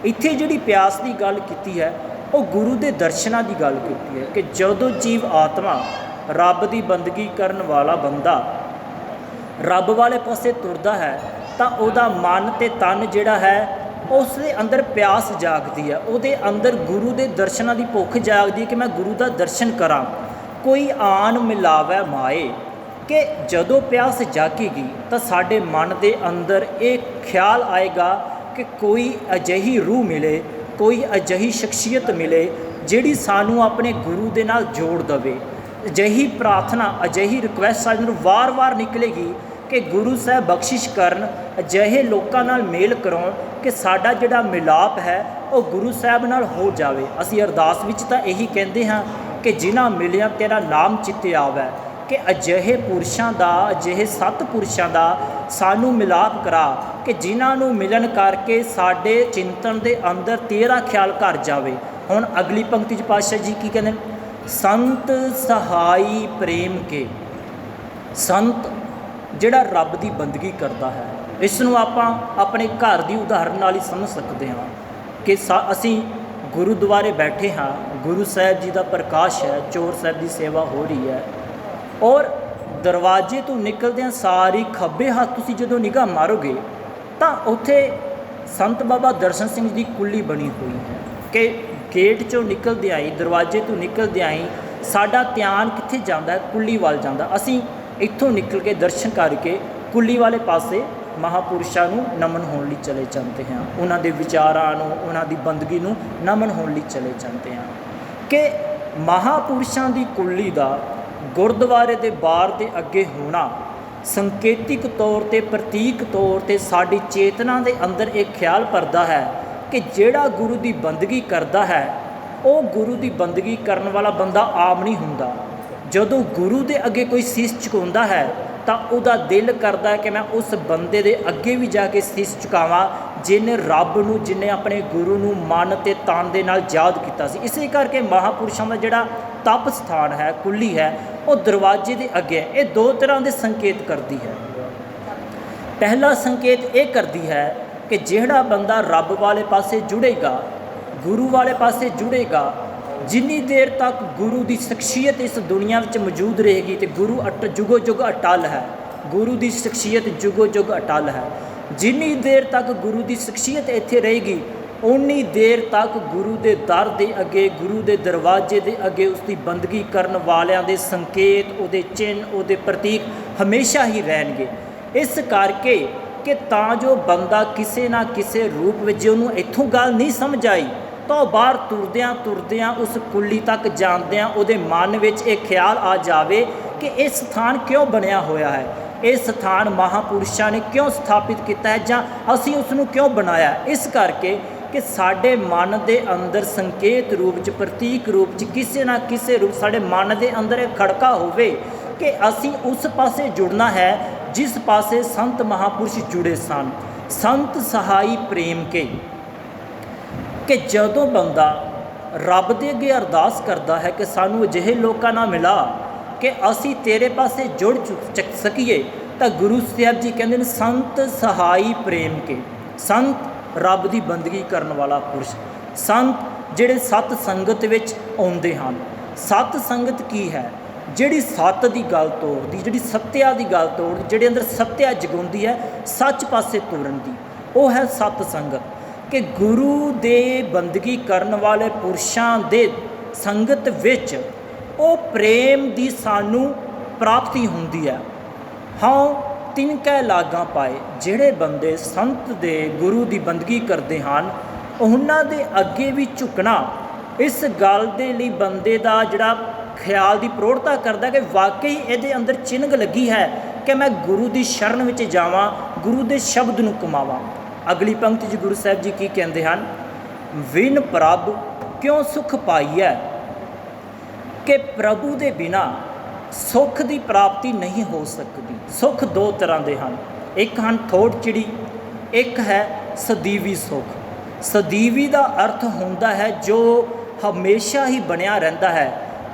ਇੱਥੇ ਜਿਹੜੀ ਪਿਆਸ ਦੀ ਗੱਲ ਕੀਤੀ ਹੈ ਉਹ ਗੁਰੂ ਦੇ ਦਰਸ਼ਨਾਂ ਦੀ ਗੱਲ ਕੀਤੀ ਹੈ ਕਿ ਜਦੋਂ ਜੀਵ ਆਤਮਾ ਰੱਬ ਦੀ ਬੰਦਗੀ ਕਰਨ ਵਾਲਾ ਬੰਦਾ ਰੱਬ ਵਾਲੇ ਪਾਸੇ ਤੁਰਦਾ ਹੈ ਤਾਂ ਉਹਦਾ ਮਨ ਅਤੇ ਤਨ ਜਿਹੜਾ ਹੈ ਉਸ ਦੇ ਅੰਦਰ ਪਿਆਸ ਜਾਗਦੀ ਹੈ, ਉਹਦੇ ਅੰਦਰ ਗੁਰੂ ਦੇ ਦਰਸ਼ਨਾਂ ਦੀ ਭੁੱਖ ਜਾਗਦੀ ਹੈ ਕਿ ਮੈਂ ਗੁਰੂ ਦਾ ਦਰਸ਼ਨ ਕਰਾਂ। ਕੋਈ ਆਨ ਮਿਲਾਵੇ ਮਾਏ ਕਿ ਜਦੋਂ ਪਿਆਸ ਜਾਗੇਗੀ ਤਾਂ ਸਾਡੇ ਮਨ ਦੇ ਅੰਦਰ ਇਹ ਖਿਆਲ ਆਏਗਾ ਕਿ ਕੋਈ ਅਜਿਹੀ ਰੂਹ ਮਿਲੇ, ਕੋਈ ਅਜਿਹੀ ਸ਼ਖਸੀਅਤ ਮਿਲੇ ਜਿਹੜੀ ਸਾਨੂੰ ਆਪਣੇ ਗੁਰੂ ਦੇ ਨਾਲ ਜੋੜ ਦੇਵੇ। ਅਜਿਹੀ ਪ੍ਰਾਰਥਨਾ, ਅਜਿਹੀ ਰਿਕੁਐਸਟ ਸਾਨੂੰ ਵਾਰ-ਵਾਰ ਨਿਕਲੇਗੀ ਕਿ ਗੁਰੂ ਸਾਹਿਬ ਬਖਸ਼ਿਸ਼ ਕਰਨ, ਅਜਿਹੇ ਲੋਕਾਂ ਨਾਲ ਮੇਲ ਕਰਾਉਣ ਕਿ ਸਾਡਾ ਜਿਹੜਾ ਮਿਲਾਪ ਹੈ ਉਹ ਗੁਰੂ ਸਾਹਿਬ ਨਾਲ ਹੋ ਜਾਵੇ। ਅਸੀਂ ਅਰਦਾਸ ਵਿੱਚ ਤਾਂ ਇਹੀ ਕਹਿੰਦੇ ਹਾਂ ਕਿ ਜਿਨ੍ਹਾਂ ਮਿਲਿਆ ਤੇਰਾ ਨਾਮ ਚਿੱਤੇ ਆਵੈ, ਕਿ ਅਜਿਹੇ ਪੁਰਸ਼ਾਂ ਦਾ, ਅਜਿਹੇ ਸਤਿਪੁਰਸ਼ਾਂ ਦਾ ਸਾਨੂੰ ਮਿਲਾਪ ਕਰਾ ਕਿ ਜਿਨ੍ਹਾਂ ਨੂੰ ਮਿਲਣ ਕਰਕੇ ਸਾਡੇ ਚਿੰਤਨ ਦੇ ਅੰਦਰ ਤੇਰਾ ਖਿਆਲ ਘਰ ਜਾਵੇ। ਹੁਣ ਅਗਲੀ ਪੰਕਤੀ 'ਚ ਪਾਤਸ਼ਾਹ ਜੀ ਕੀ ਕਹਿੰਦੇ ਨੇ? ਸੰਤ ਸਹਾਈ ਪ੍ਰੇਮ ਕੇ। ਸੰਤ ਜਿਹੜਾ ਰੱਬ ਦੀ ਬੰਦਗੀ ਕਰਦਾ ਹੈ, ਇਸ ਨੂੰ ਆਪਾਂ ਆਪਣੇ ਘਰ ਦੀ ਉਦਾਹਰਨ ਨਾਲ ਹੀ ਸਮਝ ਸਕਦੇ ਹਾਂ ਕਿ ਅਸੀਂ ਗੁਰਦੁਆਰੇ ਬੈਠੇ ਹਾਂ, ਗੁਰੂ ਸਾਹਿਬ ਜੀ ਦਾ ਪ੍ਰਕਾਸ਼ ਹੈ, ਚੌਰ ਸਾਹਿਬ ਦੀ ਸੇਵਾ ਹੋ ਰਹੀ ਹੈ, ਔਰ ਦਰਵਾਜ਼ੇ ਤੋਂ ਨਿਕਲਦਿਆਂ ਸਾਰੀ ਖੱਬੇ ਹੱਥ ਤੁਸੀਂ ਜਦੋਂ ਨਿਗਾਹ ਮਾਰੋਗੇ ਤਾਂ ਉੱਥੇ ਸੰਤ ਬਾਬਾ ਦਰਸ਼ਨ ਸਿੰਘ ਦੀ ਕੁੱਲੀ ਬਣੀ ਹੋਈ ਹੈ ਕਿ ਗੇਟ 'ਚੋਂ ਨਿਕਲਦਿਆਂ ਹੀ, ਦਰਵਾਜ਼ੇ ਤੋਂ ਨਿਕਲਦਿਆਂ ਹੀ ਸਾਡਾ ਧਿਆਨ ਕਿੱਥੇ ਜਾਂਦਾ ਹੈ? ਕੁੱਲੀ ਵੱਲ ਜਾਂਦਾ। ਅਸੀਂ ਇੱਥੋਂ ਨਿਕਲ ਕੇ ਦਰਸ਼ਨ ਕਰਕੇ ਕੁੱਲੀ ਵਾਲੇ ਪਾਸੇ ਮਹਾਂਪੁਰਸ਼ਾਂ ਨੂੰ ਨਮਨ ਹੋਣ ਲਈ ਚਲੇ ਜਾਂਦੇ ਹਾਂ, ਉਹਨਾਂ ਦੇ ਵਿਚਾਰਾਂ ਨੂੰ, ਉਹਨਾਂ ਦੀ ਬੰਦਗੀ ਨੂੰ ਨਮਨ ਹੋਣ ਲਈ ਚਲੇ ਜਾਂਦੇ ਹਾਂ। ਕਿ ਮਹਾਂਪੁਰਸ਼ਾਂ ਦੀ ਕੁੱਲੀ ਦਾ ਗੁਰਦੁਆਰੇ ਦੇ ਬਾਰ ਦੇ ਅੱਗੇ ਹੋਣਾ ਸੰਕੇਤਿਕ ਤੌਰ 'ਤੇ, ਪ੍ਰਤੀਕ ਤੌਰ 'ਤੇ ਸਾਡੀ ਚੇਤਨਾ ਦੇ ਅੰਦਰ ਇਹ ਖਿਆਲ ਭਰਦਾ ਹੈ ਕਿ ਜਿਹੜਾ ਗੁਰੂ ਦੀ ਬੰਦਗੀ ਕਰਦਾ ਹੈ ਉਹ ਗੁਰੂ ਦੀ ਬੰਦਗੀ ਕਰਨ ਵਾਲਾ ਬੰਦਾ ਆਮ ਨਹੀਂ ਹੁੰਦਾ। ਜਦੋਂ ਗੁਰੂ ਦੇ ਅੱਗੇ ਕੋਈ ਸੀਸ ਝੁਕਾਉਂਦਾ ਹੈ ਤਾਂ ਉਹਦਾ ਦਿਲ ਕਰਦਾ ਹੈ ਕਿ ਮੈਂ ਉਸ ਬੰਦੇ ਦੇ ਅੱਗੇ ਵੀ ਜਾ ਕੇ ਸੀਸ ਝੁਕਾਵਾਂ ਜਿਹਨੇ ਰੱਬ ਨੂੰ, ਜਿਹਨੇ ਆਪਣੇ ਗੁਰੂ ਨੂੰ ਮਨ ਅਤੇ ਤਨ ਦੇ ਨਾਲ ਯਾਦ ਕੀਤਾ ਸੀ। ਇਸੇ ਕਰਕੇ ਮਹਾਂਪੁਰਸ਼ਾਂ ਦਾ ਜਿਹੜਾ ਤਪ ਸਥਾਨ ਹੈ, ਕੁੱਲੀ ਹੈ, ਉਹ ਦਰਵਾਜ਼ੇ ਦੇ ਅੱਗੇ ਹੈ। ਇਹ ਦੋ ਤਰ੍ਹਾਂ ਦੇ ਸੰਕੇਤ ਕਰਦੀ ਹੈ। ਪਹਿਲਾ ਸੰਕੇਤ ਇਹ ਕਰਦੀ ਹੈ ਕਿ ਜਿਹੜਾ ਬੰਦਾ ਰੱਬ ਵਾਲੇ ਪਾਸੇ ਜੁੜੇਗਾ, ਗੁਰੂ ਵਾਲੇ ਪਾਸੇ ਜੁੜੇਗਾ, ਜਿੰਨੀ ਦੇਰ ਤੱਕ ਗੁਰੂ ਦੀ ਸ਼ਖਸੀਅਤ ਇਸ ਦੁਨੀਆ ਵਿੱਚ ਮੌਜੂਦ ਰਹੇਗੀ ਤੇ ਗੁਰੂ ਜੁਗੋ ਜੁਗ ਅਟਲ ਹੈ, ਗੁਰੂ ਦੀ ਸ਼ਖਸੀਅਤ ਜੁਗੋ ਜੁਗ ਅਟਲ ਹੈ। ਜਿੰਨੀ ਦੇਰ ਤੱਕ ਗੁਰੂ ਦੀ ਸ਼ਖਸੀਅਤ ਇੱਥੇ ਰਹੇਗੀ ਉਨੀ ਦੇਰ ਤੱਕ ਗੁਰੂ ਦੇ ਦਰ ਦੇ ਅੱਗੇ, ਗੁਰੂ ਦੇ ਦਰਵਾਜ਼ੇ ਦੇ ਅੱਗੇ ਉਸ ਦੀ ਬੰਦਗੀ ਕਰਨ ਵਾਲਿਆਂ ਦੇ ਸੰਕੇਤ, ਉਹਦੇ ਚਿੰਨ੍ਹ, ਉਹਦੇ ਪ੍ਰਤੀਕ ਹਮੇਸ਼ਾ ਹੀ ਰਹਿਣਗੇ। ਇਸ ਕਰਕੇ ਕਿ ਤਾਂ ਜੋ ਬੰਦਾ ਕਿਸੇ ਨਾ ਕਿਸੇ ਰੂਪ ਵਿੱਚ, ਜੇ ਉਹਨੂੰ ਇੱਥੋਂ ਗੱਲ ਨਹੀਂ ਸਮਝ ਆਈ ਤਾਂ ਉਹ ਬਾਹਰ ਤੁਰਦਿਆਂ ਤੁਰਦਿਆਂ ਉਸ ਕੁੱਲੀ ਤੱਕ ਜਾਂਦਿਆਂ ਉਹਦੇ ਮਨ ਵਿੱਚ ਇਹ ਖਿਆਲ ਆ ਜਾਵੇ ਕਿ ਇਹ ਸਥਾਨ ਕਿਉਂ ਬਣਿਆ ਹੋਇਆ ਹੈ, ਇਹ ਸਥਾਨ ਮਹਾਂਪੁਰਸ਼ਾਂ ਨੇ ਕਿਉਂ ਸਥਾਪਿਤ ਕੀਤਾ ਹੈ ਜਾਂ ਅਸੀਂ ਉਸ ਨੂੰ ਕਿਉਂ ਬਣਾਇਆ। ਇਸ ਕਰਕੇ ਕਿ ਸਾਡੇ ਮਨ ਦੇ ਅੰਦਰ ਸੰਕੇਤ ਰੂਪ 'ਚ, ਪ੍ਰਤੀਕ ਰੂਪ 'ਚ, ਕਿਸੇ ਨਾ ਕਿਸੇ ਰੂਪ ਸਾਡੇ ਮਨ ਦੇ ਅੰਦਰ ਇਹ ਖੜਕਾ ਹੋਵੇ ਕਿ ਅਸੀਂ ਉਸ ਪਾਸੇ ਜੁੜਨਾ ਹੈ ਜਿਸ ਪਾਸੇ ਸੰਤ ਮਹਾਂਪੁਰਸ਼ ਜੁੜੇ ਸਨ। ਸੰਤ ਸਹਾਈ ਪ੍ਰੇਮ ਕੇ, ਕਿ ਜਦੋਂ ਬੰਦਾ ਰੱਬ ਦੇ ਅੱਗੇ ਅਰਦਾਸ ਕਰਦਾ ਹੈ ਕਿ ਸਾਨੂੰ ਅਜਿਹੇ ਲੋਕਾਂ ਨਾਲ ਮਿਲਾ ਕਿ ਅਸੀਂ ਤੇਰੇ ਪਾਸੇ ਜੁੜ ਸਕੀਏ, ਤਾਂ ਗੁਰੂ ਸਾਹਿਬ ਜੀ ਕਹਿੰਦੇ ਨੇ ਸੰਤ ਸਹਾਈ ਪ੍ਰੇਮ ਕੇ। ਸੰਤ ਰੱਬ ਦੀ ਬੰਦਗੀ ਕਰਨ ਵਾਲਾ ਪੁਰਸ਼, ਸੰਤ ਜਿਹੜੇ ਸਤ ਸੰਗਤ ਵਿੱਚ ਆਉਂਦੇ ਹਨ। ਸਤ ਸੰਗਤ ਕੀ ਹੈ? ਜਿਹੜੀ ਸੱਤ ਦੀ ਗੱਲ ਤੋੜਦੀ, ਜਿਹੜੀ ਸੱਤਿਆ ਦੀ ਗੱਲ ਤੋੜਦੀ, ਜਿਹੜੇ ਅੰਦਰ ਸੱਤਿਆ ਜਗਾਉਂਦੀ ਹੈ, ਸੱਚ ਪਾਸੇ ਤੋਰਨ ਦੀ, ਉਹ ਹੈ ਸਤ ਸੰਗਤ। ਕਿ ਗੁਰੂ ਦੇ ਬੰਦਗੀ ਕਰਨ ਵਾਲੇ ਪੁਰਸ਼ਾਂ ਦੇ ਸੰਗਤ ਵਿੱਚ ਉਹ ਪ੍ਰੇਮ ਦੀ ਸਾਨੂੰ ਪ੍ਰਾਪਤੀ ਹੁੰਦੀ ਹੈ। ਹਾਂ, ਤਿਨਕੈ ਲਾਗਾਂ ਪਾਏ, ਜਿਹੜੇ ਬੰਦੇ ਸੰਤ ਦੇ, ਗੁਰੂ ਦੀ ਬੰਦਗੀ ਕਰਦੇ ਹਨ, ਉਹਨਾਂ ਦੇ ਅੱਗੇ ਵੀ ਝੁਕਣਾ ਇਸ ਗੱਲ ਦੇ ਲਈ ਬੰਦੇ ਦਾ ਜਿਹੜਾ ਖਿਆਲ ਦੀ ਪ੍ਰੋੜਤਾ ਕਰਦਾ ਕਿ ਵਾਕਈ ਇਹਦੇ ਅੰਦਰ ਚਿੰਨ੍ਹ ਲੱਗੀ ਹੈ ਕਿ ਮੈਂ ਗੁਰੂ ਦੀ ਸ਼ਰਨ ਵਿੱਚ ਜਾਵਾਂ, ਗੁਰੂ ਦੇ ਸ਼ਬਦ ਨੂੰ ਕਮਾਵਾਂ। ਅਗਲੀ ਪੰਕਤੀ 'ਚ ਗੁਰੂ ਸਾਹਿਬ ਜੀ ਕੀ ਕਹਿੰਦੇ ਹਨ? ਵਿਨ ਪ੍ਰਭ ਕਿਉਂ ਸੁਖ ਪਾਈਐ, ਕਿ ਪ੍ਰਭੂ ਦੇ ਬਿਨਾਂ ਸੁੱਖ ਦੀ ਪ੍ਰਾਪਤੀ ਨਹੀਂ ਹੋ ਸਕਦੀ। ਸੁੱਖ ਦੋ ਤਰ੍ਹਾਂ ਦੇ ਹਨ, ਇੱਕ ਹਨ ਥੋੜ ਚਿੜੀ, ਇੱਕ ਹੈ ਸਦੀਵੀ ਸੁੱਖ। ਸਦੀਵੀ ਦਾ ਅਰਥ ਹੁੰਦਾ ਹੈ ਜੋ ਹਮੇਸ਼ਾ ਹੀ ਬਣਿਆ ਰਹਿੰਦਾ ਹੈ,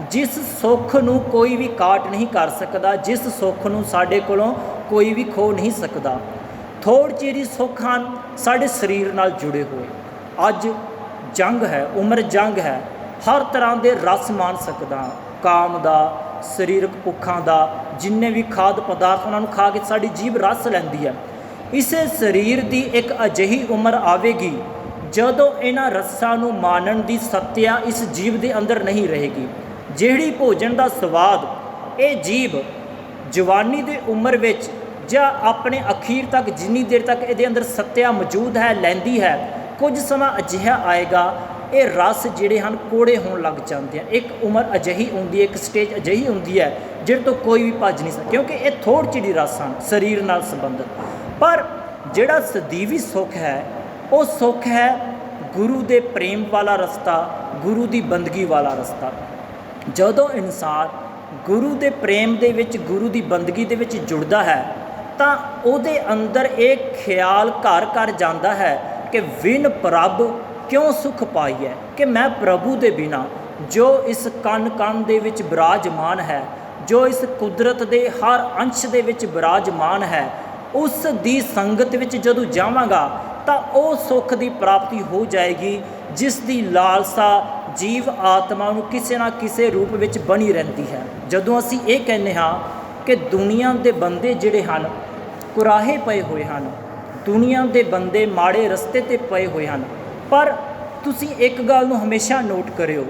जिस सुख नूं कोई भी काट नहीं कर सकता, जिस सुख नूं साडे कोलों कोई भी खो नहीं सकता। थोड़ चीर सुख हैं साडे शरीर नाल जुड़े हुए। अज जंग है, उम्र जंग है, हर तरह के रस मान सकदा, काम का, शरीरक भुखा का, जिन्ने भी खाद पदार्थ उन्होंने खा के साड़ी जीभ रस लैंदी है। इसे शरीर की एक अजिही उम्र आवेगी जदों इन्हां रसां नूं मानण की सत्या इस जीव के अंदर नहीं रहेगी। जिहड़ी भोजन का स्वाद ये जीव जवानी की उम्र विच जां अपने अखीर तक जिन्नी देर तक ये अंदर सत्या मौजूद है लैंदी है, कुछ समा अजिहा आएगा ये रस जिहड़े हैं कोड़े होण लग जाते हैं। एक उम्र अजिही आउंदी है, एक स्टेज अजिही आउंदी है जिहड़े तो कोई भी भज नहीं सकता, क्योंकि ये थोड़ चिड़ी रस हैं शरीर नाल संबंधित। पर जिहड़ा सदीवी सुख है वो सुख है गुरु के प्रेम वाला रस्ता, गुरु की बंदगी वाला रस्ता। जदों इंसान गुरु के प्रेम दे विच, गुरु की बंदगी दे विच जुड़दा है तां उहदे अंदर एक ख्याल घर घर जाता है कि विन प्रभ क्यों सुख पाई है, कि मैं प्रभु के बिना जो इस कण कण दे विच विराजमान है, जो इस कुदरत के हर अंश दे विच विराजमान है, उस दी संगत विच जदों जावांगा तां वो सुख की प्राप्ति हो जाएगी जिस दी लालसा जीव आत्मा नूं किसी ना किसी रूप विच बनी रहती है। जदों असीं ये कहने हाँ कि दुनिया के बंदे जिहड़े हन कुराहे पे हुए हैं, दुनिया के बंदे माड़े रस्ते ते पे हुए हैं, पर तुसीं एक गल नूं हमेशा नोट करियो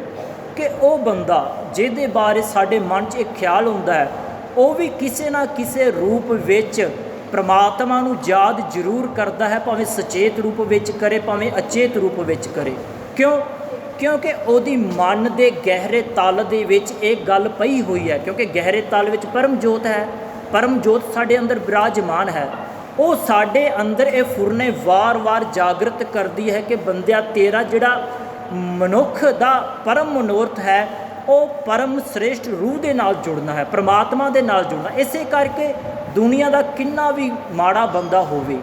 कि वो बंदा जिहदे बारे साडे मन च एक ख्याल हुंदा है वो भी किसी ना किसी रूप विच परमात्मा नूं याद जरूर करता है, भावें सचेत रूप विच करे भावें अचेत रूप विच करे। क्यों? क्योंकि उहदी मन के गहरे तल दे विच एक गल पई हुई है, क्योंकि गहरे तल विच परम जोत है, परम जोत साडे अंदर विराजमान है। वो साडे अंदर ये फुरने वार वार जागृत करती है कि बंदिया तेरा जिहड़ा मनुख दा परम मनोरथ है वो परम श्रेष्ठ रूह दे नाल जुड़ना है, परमात्मा दे नाल जुड़ना। इसे करके दुनिया का किन्ना भी माड़ा बंदा होवे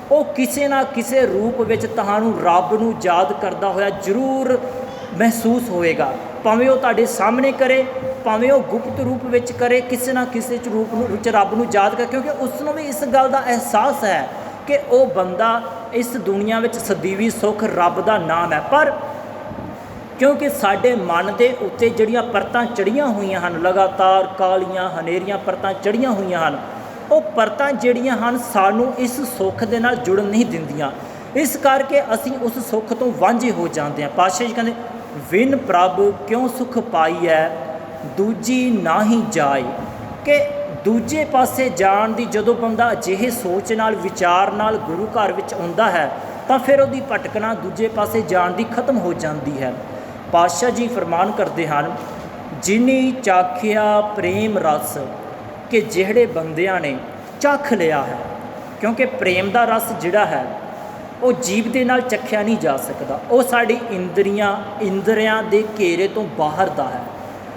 वो किसी ना किसी रूप विच तुहानूं रब नूं याद करदा होया जरूर महसूस होएगा, भावें वो तुहाडे सामने करे भावें वो गुप्त रूप विच करे, किसी ना किसी रूप विच रब नूं याद कर, क्योंकि उसनूं भी इस गल का एहसास है कि वो बंदा इस दुनिया विच सदीवी सुख रब का नाम है। पर क्योंकि साडे मन के उत्ते जिहड़ियां परतां चढ़ियां हुईयां हन, लगातार कालियां हनेरियां परतां चढ़ियां हुईयां हन, वो परतां जिहड़ियां हन सानूं इस सुख दे नाल जुड़न नहीं दिंदियां। इस करके असीं उस सुख तो वांझे हो जाते हैं। पातशाह जी कहते विन प्रभ क्यों सुख पाई है दूजी ना ही जाए, कि दूजे पासे जाण दी जदों बंदा अजिहे सोच नाल विचार नाल गुरु घर विच आउंदा है तां फिर उहदी भटकना दूजे पासे जाण दी खत्म हो जाती है। पातशाह जी फरमान करते हैं जिनी चाखिया प्रेम रस, कि जिहड़े बंदियां ने चख लिया है, क्योंकि प्रेम का रस जिहड़ा है वो जीव के नाल चखिया नहीं जा सकता, वो साड़ी इंद्रियां दे घेरे तो बाहर दा है।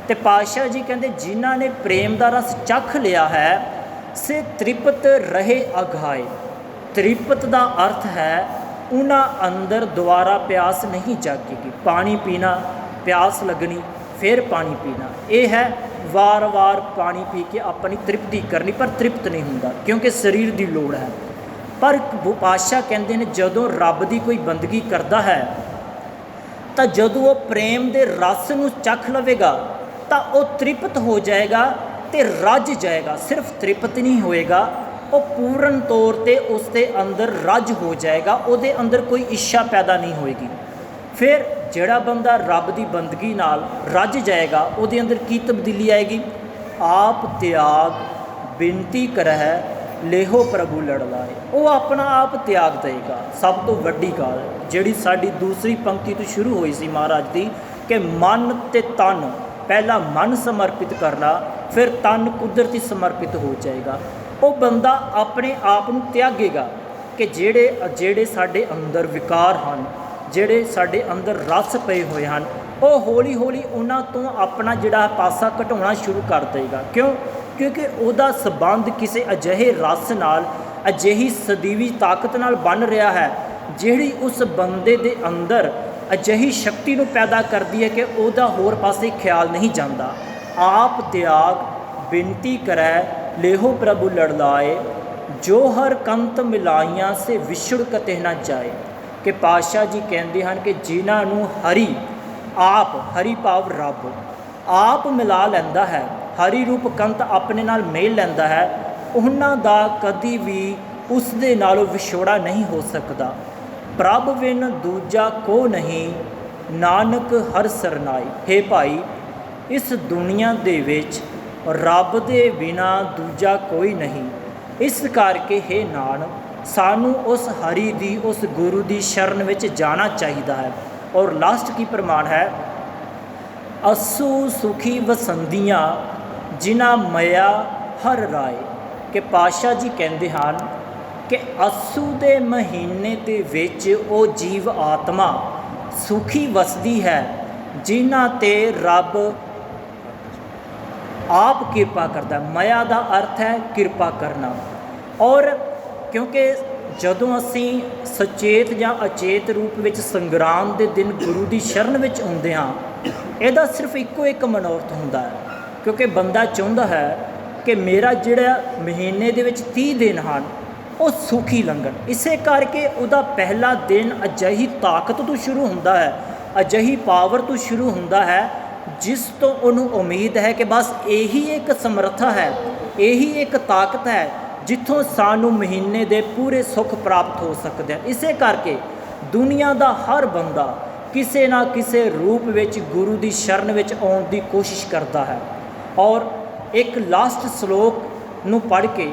तो पातशाह जी कहते जिन्हां ने प्रेम का रस चख लिया है से तृप्त रहे अघाए। तृप्त का अर्थ है उन्हां अंदर दोबारा प्यास नहीं जागेगी। पानी पीना, प्यास लगनी, फिर पानी पीना, ये है वार वार पानी पी के अपनी तृप्ति करनी, पर तृप्त नहीं होंदा क्योंकि शरीर की लोड़ है। पर पातशाह कहते हैं जदों रब की कोई बंदगी करता है तो जदों वो प्रेम के रस नूं चख लवेगा तो वो तृप्त हो जाएगा तो रज जाएगा। सिर्फ तृप्त नहीं होएगा, वो पूर्ण तौर पर उसके अंदर रज हो जाएगा, उसके अंदर कोई इच्छा पैदा नहीं होएगी। फिर जिहड़ा बंदा रब की बंदगी नाल रज जाएगा उसके अंदर की तब्दीली आएगी। आप त्याग बिनती करह लेहो प्रभु लड़ लाए, वो अपना आप त्याग देगा। सब तो वड्डी गल जिहड़ी साडी दूसरी पंक्ति तो शुरू हुई सी महाराज की कि मन ते तन, पहला मन समर्पित करना फिर तन कुदरती समर्पित हो जाएगा। वो बंदा अपने आप नूं त्यागेगा कि जेड़े साडे अंदर विकार हैं, जेड़े साडे अंदर रस पे हुए हैं, वो हौली हौली उन्हां तो अपना जिहड़ा पासा घटाउणा शुरू कर देगा। क्यों? क्योंकि उहदा संबंध किसी अजिहे रस नाल, अजिही सदीवी ताकत नाल बन रहा है जिहड़ी उस बंदे दे अंदर ਅਜਿਹੀ ਸ਼ਕਤੀ ਨੂੰ ਪੈਦਾ ਕਰਦੀ ਹੈ ਕਿ ਉਹਦਾ ਹੋਰ ਪਾਸੇ ਖਿਆਲ ਨਹੀਂ ਜਾਂਦਾ। ਆਪ ਤਿਆਗ ਬਿਨਤੀ ਕਰੈ ਲੇਹੋ ਪ੍ਰਭੂ ਲੜਲਾਏ, ਜੋ ਹਰ ਕੰਤ ਮਿਲਾਈਆਂ ਸੇ ਵਿਛੜ ਕਤੇ ਨਾ ਜਾਏ। ਕਿ ਪਾਤਸ਼ਾਹ ਜੀ ਕਹਿੰਦੇ ਹਨ ਕਿ ਜਿਨ੍ਹਾਂ ਨੂੰ ਹਰੀ ਆਪ, ਹਰੀ ਭਾਵ ਰੱਬ, ਆਪ ਮਿਲਾ ਲੈਂਦਾ ਹੈ, ਹਰੀ ਰੂਪ ਕੰਤ ਆਪਣੇ ਨਾਲ ਮੇਲ ਲੈਂਦਾ ਹੈ, ਉਹਨਾਂ ਦਾ ਕਦੀ ਵੀ ਉਸ ਦੇ ਨਾਲੋਂ ਵਿਛੋੜਾ ਨਹੀਂ ਹੋ ਸਕਦਾ। ਪ੍ਰਭ ਬਿਨ ਦੂਜਾ ਕੋ ਨਹੀਂ, ਨਾਨਕ ਹਰ ਸਰਨਾਈ। ਹੇ ਭਾਈ, ਇਸ ਦੁਨੀਆ ਦੇ ਵਿੱਚ ਰੱਬ ਦੇ ਬਿਨਾਂ ਦੂਜਾ ਕੋਈ ਨਹੀਂ। ਇਸ ਕਰਕੇ ਹੇ ਨਾਨਕ, ਸਾਨੂੰ ਉਸ ਹਰੀ ਦੀ, ਉਸ ਗੁਰੂ ਦੀ ਸ਼ਰਨ ਵਿੱਚ ਜਾਣਾ ਚਾਹੀਦਾ ਹੈ। ਔਰ ਲਾਸਟ ਕੀ ਪ੍ਰਮਾਣ ਹੈ? ਅਸੂ ਸੁਖੀ ਵਸੰਦੀਆਂ ਜਿਨ੍ਹਾਂ ਮਇਆ ਹਰ ਰਾਏ। ਕਿ ਪਾਤਸ਼ਾਹ ਜੀ ਕਹਿੰਦੇ ਹਨ ਕਿ ਅੱਸੂ ਦੇ ਮਹੀਨੇ ਦੇ ਵਿੱਚ ਉਹ ਜੀਵ ਆਤਮਾ ਸੁਖੀ ਵਸਦੀ ਹੈ ਜਿਨ੍ਹਾਂ 'ਤੇ ਰੱਬ ਆਪ ਕਿਰਪਾ ਕਰਦਾ। ਮਾਇਆ ਦਾ ਅਰਥ ਹੈ ਕਿਰਪਾ ਕਰਨਾ। ਔਰ ਕਿਉਂਕਿ ਜਦੋਂ ਅਸੀਂ ਸੁਚੇਤ ਜਾਂ ਅਚੇਤ ਰੂਪ ਵਿੱਚ ਸੰਗਰਾਮ ਦੇ ਦਿਨ ਗੁਰੂ ਦੀ ਸ਼ਰਨ ਵਿੱਚ ਆਉਂਦੇ ਹਾਂ, ਇਹਦਾ ਸਿਰਫ ਇੱਕੋ ਇੱਕ ਮਨੋਰਥ ਹੁੰਦਾ ਹੈ। ਕਿਉਂਕਿ ਬੰਦਾ ਚਾਹੁੰਦਾ ਹੈ ਕਿ ਮੇਰਾ ਜਿਹੜਾ ਮਹੀਨੇ ਦੇ ਵਿੱਚ 30 ਦਿਨ ਹਨ ਉਹ ਸੁਖੀ ਲੰਘਣ। ਇਸੇ ਕਰਕੇ ਉਹਦਾ ਪਹਿਲਾ ਦਿਨ ਅਜਿਹੀ ਤਾਕਤ ਤੋਂ ਸ਼ੁਰੂ ਹੁੰਦਾ ਹੈ, ਅਜਿਹੀ ਪਾਵਰ ਤੋਂ ਸ਼ੁਰੂ ਹੁੰਦਾ ਹੈ, ਜਿਸ ਤੋਂ ਉਹਨੂੰ ਉਮੀਦ ਹੈ ਕਿ ਬਸ ਇਹੀ ਇੱਕ ਸਮਰੱਥਾ ਹੈ, ਇਹੀ ਇੱਕ ਤਾਕਤ ਹੈ ਜਿੱਥੋਂ ਸਾਨੂੰ ਮਹੀਨੇ ਦੇ ਪੂਰੇ ਸੁੱਖ ਪ੍ਰਾਪਤ ਹੋ ਸਕਦੇ ਹਨ। ਇਸੇ ਕਰਕੇ ਦੁਨੀਆ ਦਾ ਹਰ ਬੰਦਾ ਕਿਸੇ ਨਾ ਕਿਸੇ ਰੂਪ ਵਿੱਚ ਗੁਰੂ ਦੀ ਸ਼ਰਨ ਵਿੱਚ ਆਉਣ ਦੀ ਕੋਸ਼ਿਸ਼ ਕਰਦਾ ਹੈ। ਔਰ ਇੱਕ ਲਾਸਟ ਸ਼ਲੋਕ ਨੂੰ ਪੜ੍ਹ ਕੇ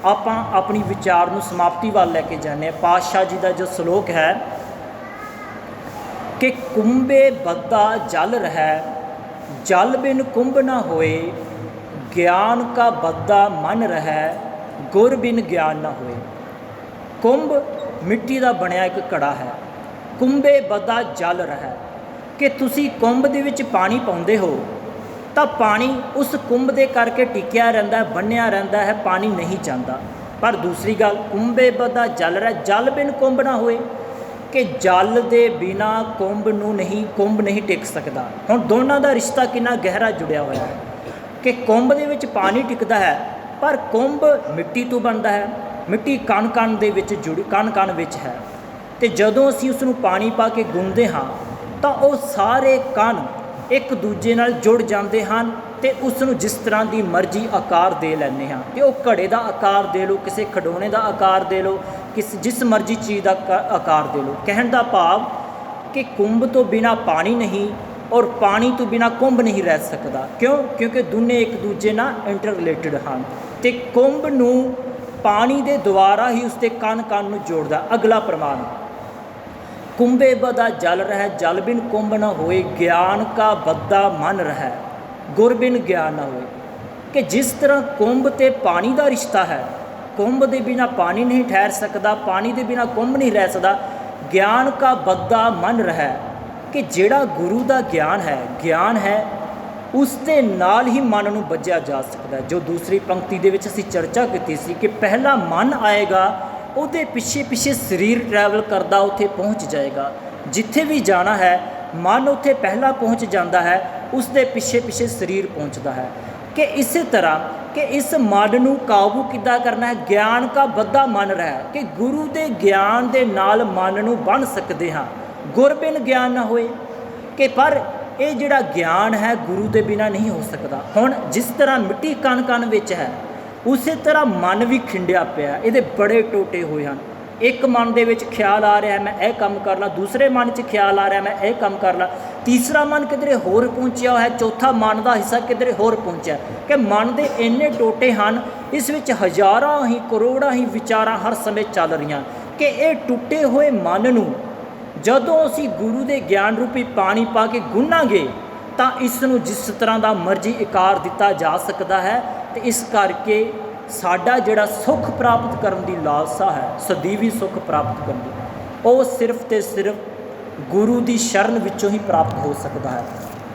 ਆਪਾਂ ਆਪਣੀ ਵਿਚਾਰ ਨੂੰ ਸਮਾਪਤੀ ਵੱਲ ਲੈ ਕੇ ਜਾਂਦੇ ਹਾਂ। ਪਾਤਸ਼ਾਹ ਜੀ ਦਾ ਜੋ ਸ਼ਲੋਕ ਹੈ ਕਿ ਕੁੰਭੇ ਬੱਧਾ ਜਲ ਰਹਿ, ਜਲ ਬਿਨ ਕੁੰਭ ਨਾ ਹੋਏ, ਗਿਆਨ ਕਾ ਬੱਧਾ ਮਨ ਰਹਿ, ਗੁਰ ਬਿਨ ਗਿਆਨ ਨਾ ਹੋਏ। ਕੁੰਭ ਮਿੱਟੀ ਦਾ ਬਣਿਆ ਇੱਕ ਘੜਾ ਹੈ, ਕੁੰਭੇ ਬੱਧਾ ਜਲ ਰਹਿ, ਕਿ ਤੁਸੀਂ ਕੁੰਭ ਦੇ ਵਿੱਚ ਪਾਣੀ ਪਾਉਂਦੇ ਹੋ ਤਾਂ ਪਾਣੀ ਉਸ ਕੁੰਭ ਦੇ ਕਰਕੇ ਟਿਕਿਆ ਰਹਿੰਦਾ ਹੈ, ਬੰਨਿਆ ਰਹਿੰਦਾ ਹੈ, ਪਾਣੀ ਨਹੀਂ ਜਾਂਦਾ। ਪਰ ਦੂਸਰੀ ਗੱਲ, ਕੁੰਭੇ ਬੱਧਾ ਜਲ ਰਹਿ, ਜਲ ਬਿਨ ਕੁੰਭ ਨਾ ਹੋਏ, ਕਿ ਜਲ ਦੇ ਬਿਨਾਂ ਕੁੰਭ ਨਹੀਂ ਟਿਕ ਸਕਦਾ। ਹੁਣ ਦੋਨਾਂ ਦਾ ਰਿਸ਼ਤਾ ਕਿੰਨਾ ਗਹਿਰਾ ਜੁੜਿਆ ਹੋਇਆ ਹੈ ਕਿ ਕੁੰਭ ਦੇ ਵਿੱਚ ਪਾਣੀ ਟਿਕਦਾ ਹੈ, ਪਰ ਕੁੰਭ ਮਿੱਟੀ ਤੋਂ ਬਣਦਾ ਹੈ, ਮਿੱਟੀ ਕਣ ਦੇ ਵਿੱਚ ਕਣ ਵਿੱਚ ਹੈ, ਅਤੇ ਜਦੋਂ ਅਸੀਂ ਉਸ ਨੂੰ ਪਾਣੀ ਪਾ ਕੇ ਗੁੰਨਦੇ ਹਾਂ ਤਾਂ ਉਹ ਸਾਰੇ ਕਣ ਇੱਕ ਦੂਜੇ ਨਾਲ ਜੁੜ ਜਾਂਦੇ ਹਨ ਅਤੇ ਉਸ ਨੂੰ ਜਿਸ ਤਰ੍ਹਾਂ ਦੀ ਮਰਜ਼ੀ ਆਕਾਰ ਦੇ ਲੈਂਦੇ ਹਾਂ। ਅਤੇ ਉਹ ਘੜੇ ਦਾ ਆਕਾਰ ਦੇ ਲਓ, ਕਿਸੇ ਖਿਡੌਣੇ ਦਾ ਆਕਾਰ ਦੇ ਲਓ, ਜਿਸ ਮਰਜ਼ੀ ਚੀਜ਼ ਦਾ ਆਕਾਰ ਦੇ ਲਓ। ਕਹਿਣ ਦਾ ਭਾਵ ਕਿ ਕੁੰਭ ਤੋਂ ਬਿਨਾਂ ਪਾਣੀ ਨਹੀਂ ਔਰ ਪਾਣੀ ਤੋਂ ਬਿਨਾਂ ਕੁੰਭ ਨਹੀਂ ਰਹਿ ਸਕਦਾ। ਕਿਉਂ? ਕਿਉਂਕਿ ਦੋਨੇ ਇੱਕ ਦੂਜੇ ਨਾਲ ਇੰਟਰ ਰਿਲੇਟਡ ਹਨ ਅਤੇ ਕੁੰਭ ਨੂੰ ਪਾਣੀ ਦੇ ਦੁਆਰਾ ਹੀ ਉਸਦੇ ਕਣ ਨੂੰ ਜੋੜਦਾ। ਅਗਲਾ ਪ੍ਰਮਾਣ, ਕੁੰਭੇ ਬੱਧਾ ਜਲ ਰਹਿ, ਜਲ ਬਿਨ ਕੁੰਭ ਨਾ ਹੋਏ, ਗਿਆਨ ਕਾ ਬੱਧਾ ਮਨ ਰਹਿ, ਗੁਰ ਬਿਨ ਗਿਆਨ ਨਾ ਹੋਏ। ਕਿ ਜਿਸ ਤਰ੍ਹਾਂ ਕੁੰਭ ਅਤੇ ਪਾਣੀ ਦਾ ਰਿਸ਼ਤਾ ਹੈ, ਕੁੰਭ ਦੇ ਬਿਨਾਂ ਪਾਣੀ ਨਹੀਂ ਠਹਿਰ ਸਕਦਾ, ਪਾਣੀ ਦੇ ਬਿਨਾਂ ਕੁੰਭ ਨਹੀਂ ਰਹਿ ਸਕਦਾ। ਗਿਆਨ ਕਾ ਬੱਧਾ ਮਨ ਰਹਿ, ਕਿ ਜਿਹੜਾ ਗੁਰੂ ਦਾ ਗਿਆਨ ਹੈ ਉਸ ਦੇ ਨਾਲ ਹੀ ਮਨ ਨੂੰ ਬੱਝਿਆ ਜਾ ਸਕਦਾ। ਜੋ ਦੂਸਰੀ ਪੰਕਤੀ ਦੇ ਵਿੱਚ ਅਸੀਂ ਚਰਚਾ ਕੀਤੀ ਸੀ ਕਿ ਪਹਿਲਾ ਮਨ ਆਏਗਾ, ਉਹਦੇ ਪਿੱਛੇ ਸਰੀਰ ਟਰੈਵਲ ਕਰਦਾ ਉੱਥੇ ਪਹੁੰਚ ਜਾਏਗਾ। ਜਿੱਥੇ ਵੀ ਜਾਣਾ ਹੈ ਮਨ ਉੱਥੇ ਪਹਿਲਾਂ ਪਹੁੰਚ ਜਾਂਦਾ ਹੈ, ਉਸ ਦੇ ਪਿੱਛੇ ਸਰੀਰ ਪਹੁੰਚਦਾ ਹੈ। ਕਿ ਇਸੇ ਤਰ੍ਹਾਂ ਕਿ ਇਸ ਮਨ ਨੂੰ ਕਾਬੂ ਕਿੱਦਾਂ ਕਰਨਾ ਹੈ? ਗਿਆਨ ਕਾ ਬੱਧਾ ਮਨ ਰਹਿ, ਕਿ ਗੁਰੂ ਦੇ ਗਿਆਨ ਦੇ ਨਾਲ ਮਨ ਨੂੰ ਬੰਨ੍ਹ ਸਕਦੇ ਹਾਂ, ਗੁਰ ਬਿਨ ਗਿਆਨ ਨਾ ਹੋਏ। ਕਿ ਪਰ ਇਹ ਜਿਹੜਾ ਗਿਆਨ ਹੈ ਗੁਰੂ ਦੇ ਬਿਨਾਂ ਨਹੀਂ ਹੋ ਸਕਦਾ। ਹੁਣ ਜਿਸ ਤਰ੍ਹਾਂ ਮਿੱਟੀ ਕਣ ਵਿੱਚ ਹੈ, ਉਸੇ ਤਰ੍ਹਾਂ ਮਨ ਵੀ ਖਿੰਡਿਆ ਪਿਆ, ਇਹਦੇ ਬੜੇ ਟੋਟੇ ਹੋਏ ਹਨ। ਇੱਕ ਮਨ ਦੇ ਵਿੱਚ ਖਿਆਲ ਆ ਰਿਹਾ ਮੈਂ ਇਹ ਕੰਮ ਕਰ ਲਾਂ, ਦੂਸਰੇ ਮਨ 'ਚ ਖਿਆਲ ਆ ਰਿਹਾ ਮੈਂ ਇਹ ਕੰਮ ਕਰ ਲਾਂ, ਤੀਸਰਾ ਮਨ ਕਿਧਰੇ ਹੋਰ ਪਹੁੰਚਿਆ ਹੋਇਆ, ਚੌਥਾ ਮਨ ਦਾ ਹਿੱਸਾ ਕਿਧਰੇ ਹੋਰ ਪਹੁੰਚਿਆ। ਕਿ ਮਨ ਦੇ ਇੰਨੇ ਟੋਟੇ ਹਨ, ਇਸ ਵਿੱਚ ਹਜ਼ਾਰਾਂ ਹੀ ਕਰੋੜਾਂ ਹੀ ਵਿਚਾਰਾਂ ਹਰ ਸਮੇਂ ਚੱਲ ਰਹੀਆਂ। ਕਿ ਇਹ ਟੁੱਟੇ ਹੋਏ ਮਨ ਨੂੰ ਜਦੋਂ ਅਸੀਂ ਗੁਰੂ ਦੇ ਗਿਆਨ ਰੂਪੀ ਪਾਣੀ ਪਾ ਕੇ ਗੁੰਨਾਂਗੇ ਤਾਂ ਇਸ ਨੂੰ ਜਿਸ ਤਰ੍ਹਾਂ ਦਾ ਮਰਜ਼ੀ ਆਕਾਰ ਦਿੱਤਾ ਜਾ ਸਕਦਾ ਹੈ। ਅਤੇ ਇਸ ਕਰਕੇ ਸਾਡਾ ਜਿਹੜਾ ਸੁੱਖ ਪ੍ਰਾਪਤ ਕਰਨ ਦੀ ਲਾਲਸਾ ਹੈ, ਸਦੀਵੀ ਸੁੱਖ ਪ੍ਰਾਪਤ ਕਰਨ ਦੀ, ਉਹ ਸਿਰਫ ਅਤੇ ਸਿਰਫ ਗੁਰੂ ਦੀ ਸ਼ਰਨ ਵਿੱਚੋਂ ਹੀ ਪ੍ਰਾਪਤ ਹੋ ਸਕਦਾ ਹੈ।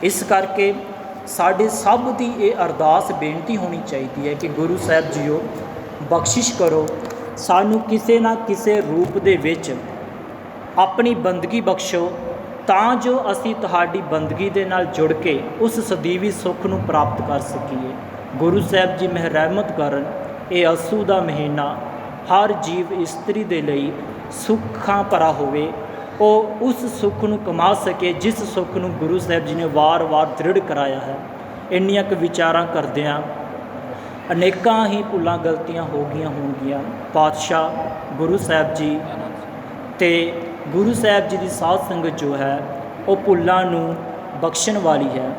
ਇਸ ਕਰਕੇ ਸਾਡੇ ਸਭ ਦੀ ਇਹ ਅਰਦਾਸ ਬੇਨਤੀ ਹੋਣੀ ਚਾਹੀਦੀ ਹੈ ਕਿ ਗੁਰੂ ਸਾਹਿਬ ਜੀਓ ਬਖਸ਼ਿਸ਼ ਕਰੋ, ਸਾਨੂੰ ਕਿਸੇ ਨਾ ਕਿਸੇ ਰੂਪ ਦੇ ਵਿੱਚ ਆਪਣੀ ਬੰਦਗੀ ਬਖਸ਼ੋ ਤਾਂ ਜੋ ਅਸੀਂ ਤੁਹਾਡੀ ਬੰਦਗੀ ਦੇ ਨਾਲ ਜੁੜ ਕੇ ਉਸ ਸਦੀਵੀ ਸੁੱਖ ਨੂੰ ਪ੍ਰਾਪਤ ਕਰ ਸਕੀਏ। ਗੁਰੂ ਸਾਹਿਬ ਜੀ ਮਿਹਰ ਰਹਿਮਤ ਕਰਨ ਇਹ ਅੱਸੂ ਦਾ ਮਹੀਨਾ ਹਰ ਜੀਵ ਇਸਤਰੀ ਦੇ ਲਈ ਸੁੱਖਾਂ ਭਰਾ ਹੋਵੇ, ਉਹ ਉਸ ਸੁੱਖ ਨੂੰ ਕਮਾ ਸਕੇ ਜਿਸ ਸੁੱਖ ਨੂੰ ਗੁਰੂ ਸਾਹਿਬ ਜੀ ਨੇ ਵਾਰ-ਵਾਰ ਦ੍ਰਿੜ ਕਰਾਇਆ ਹੈ। ਇੰਨੀਆਂ ਕੁ ਵਿਚਾਰਾਂ ਕਰਦਿਆਂ ਅਨੇਕਾਂ ਹੀ ਭੁੱਲਾਂ ਗਲਤੀਆਂ ਹੋ ਗਈਆਂ ਹੋਣਗੀਆਂ। ਪਾਤਸ਼ਾਹ ਗੁਰੂ ਸਾਹਿਬ ਜੀ ਅਤੇ ਗੁਰੂ ਸਾਹਿਬ ਜੀ ਦੀ ਸਾਧ ਸੰਗਤ ਜੋ ਹੈ ਉਹ ਭੁੱਲਾਂ ਨੂੰ ਬਖਸ਼ਣ ਵਾਲੀ ਹੈ।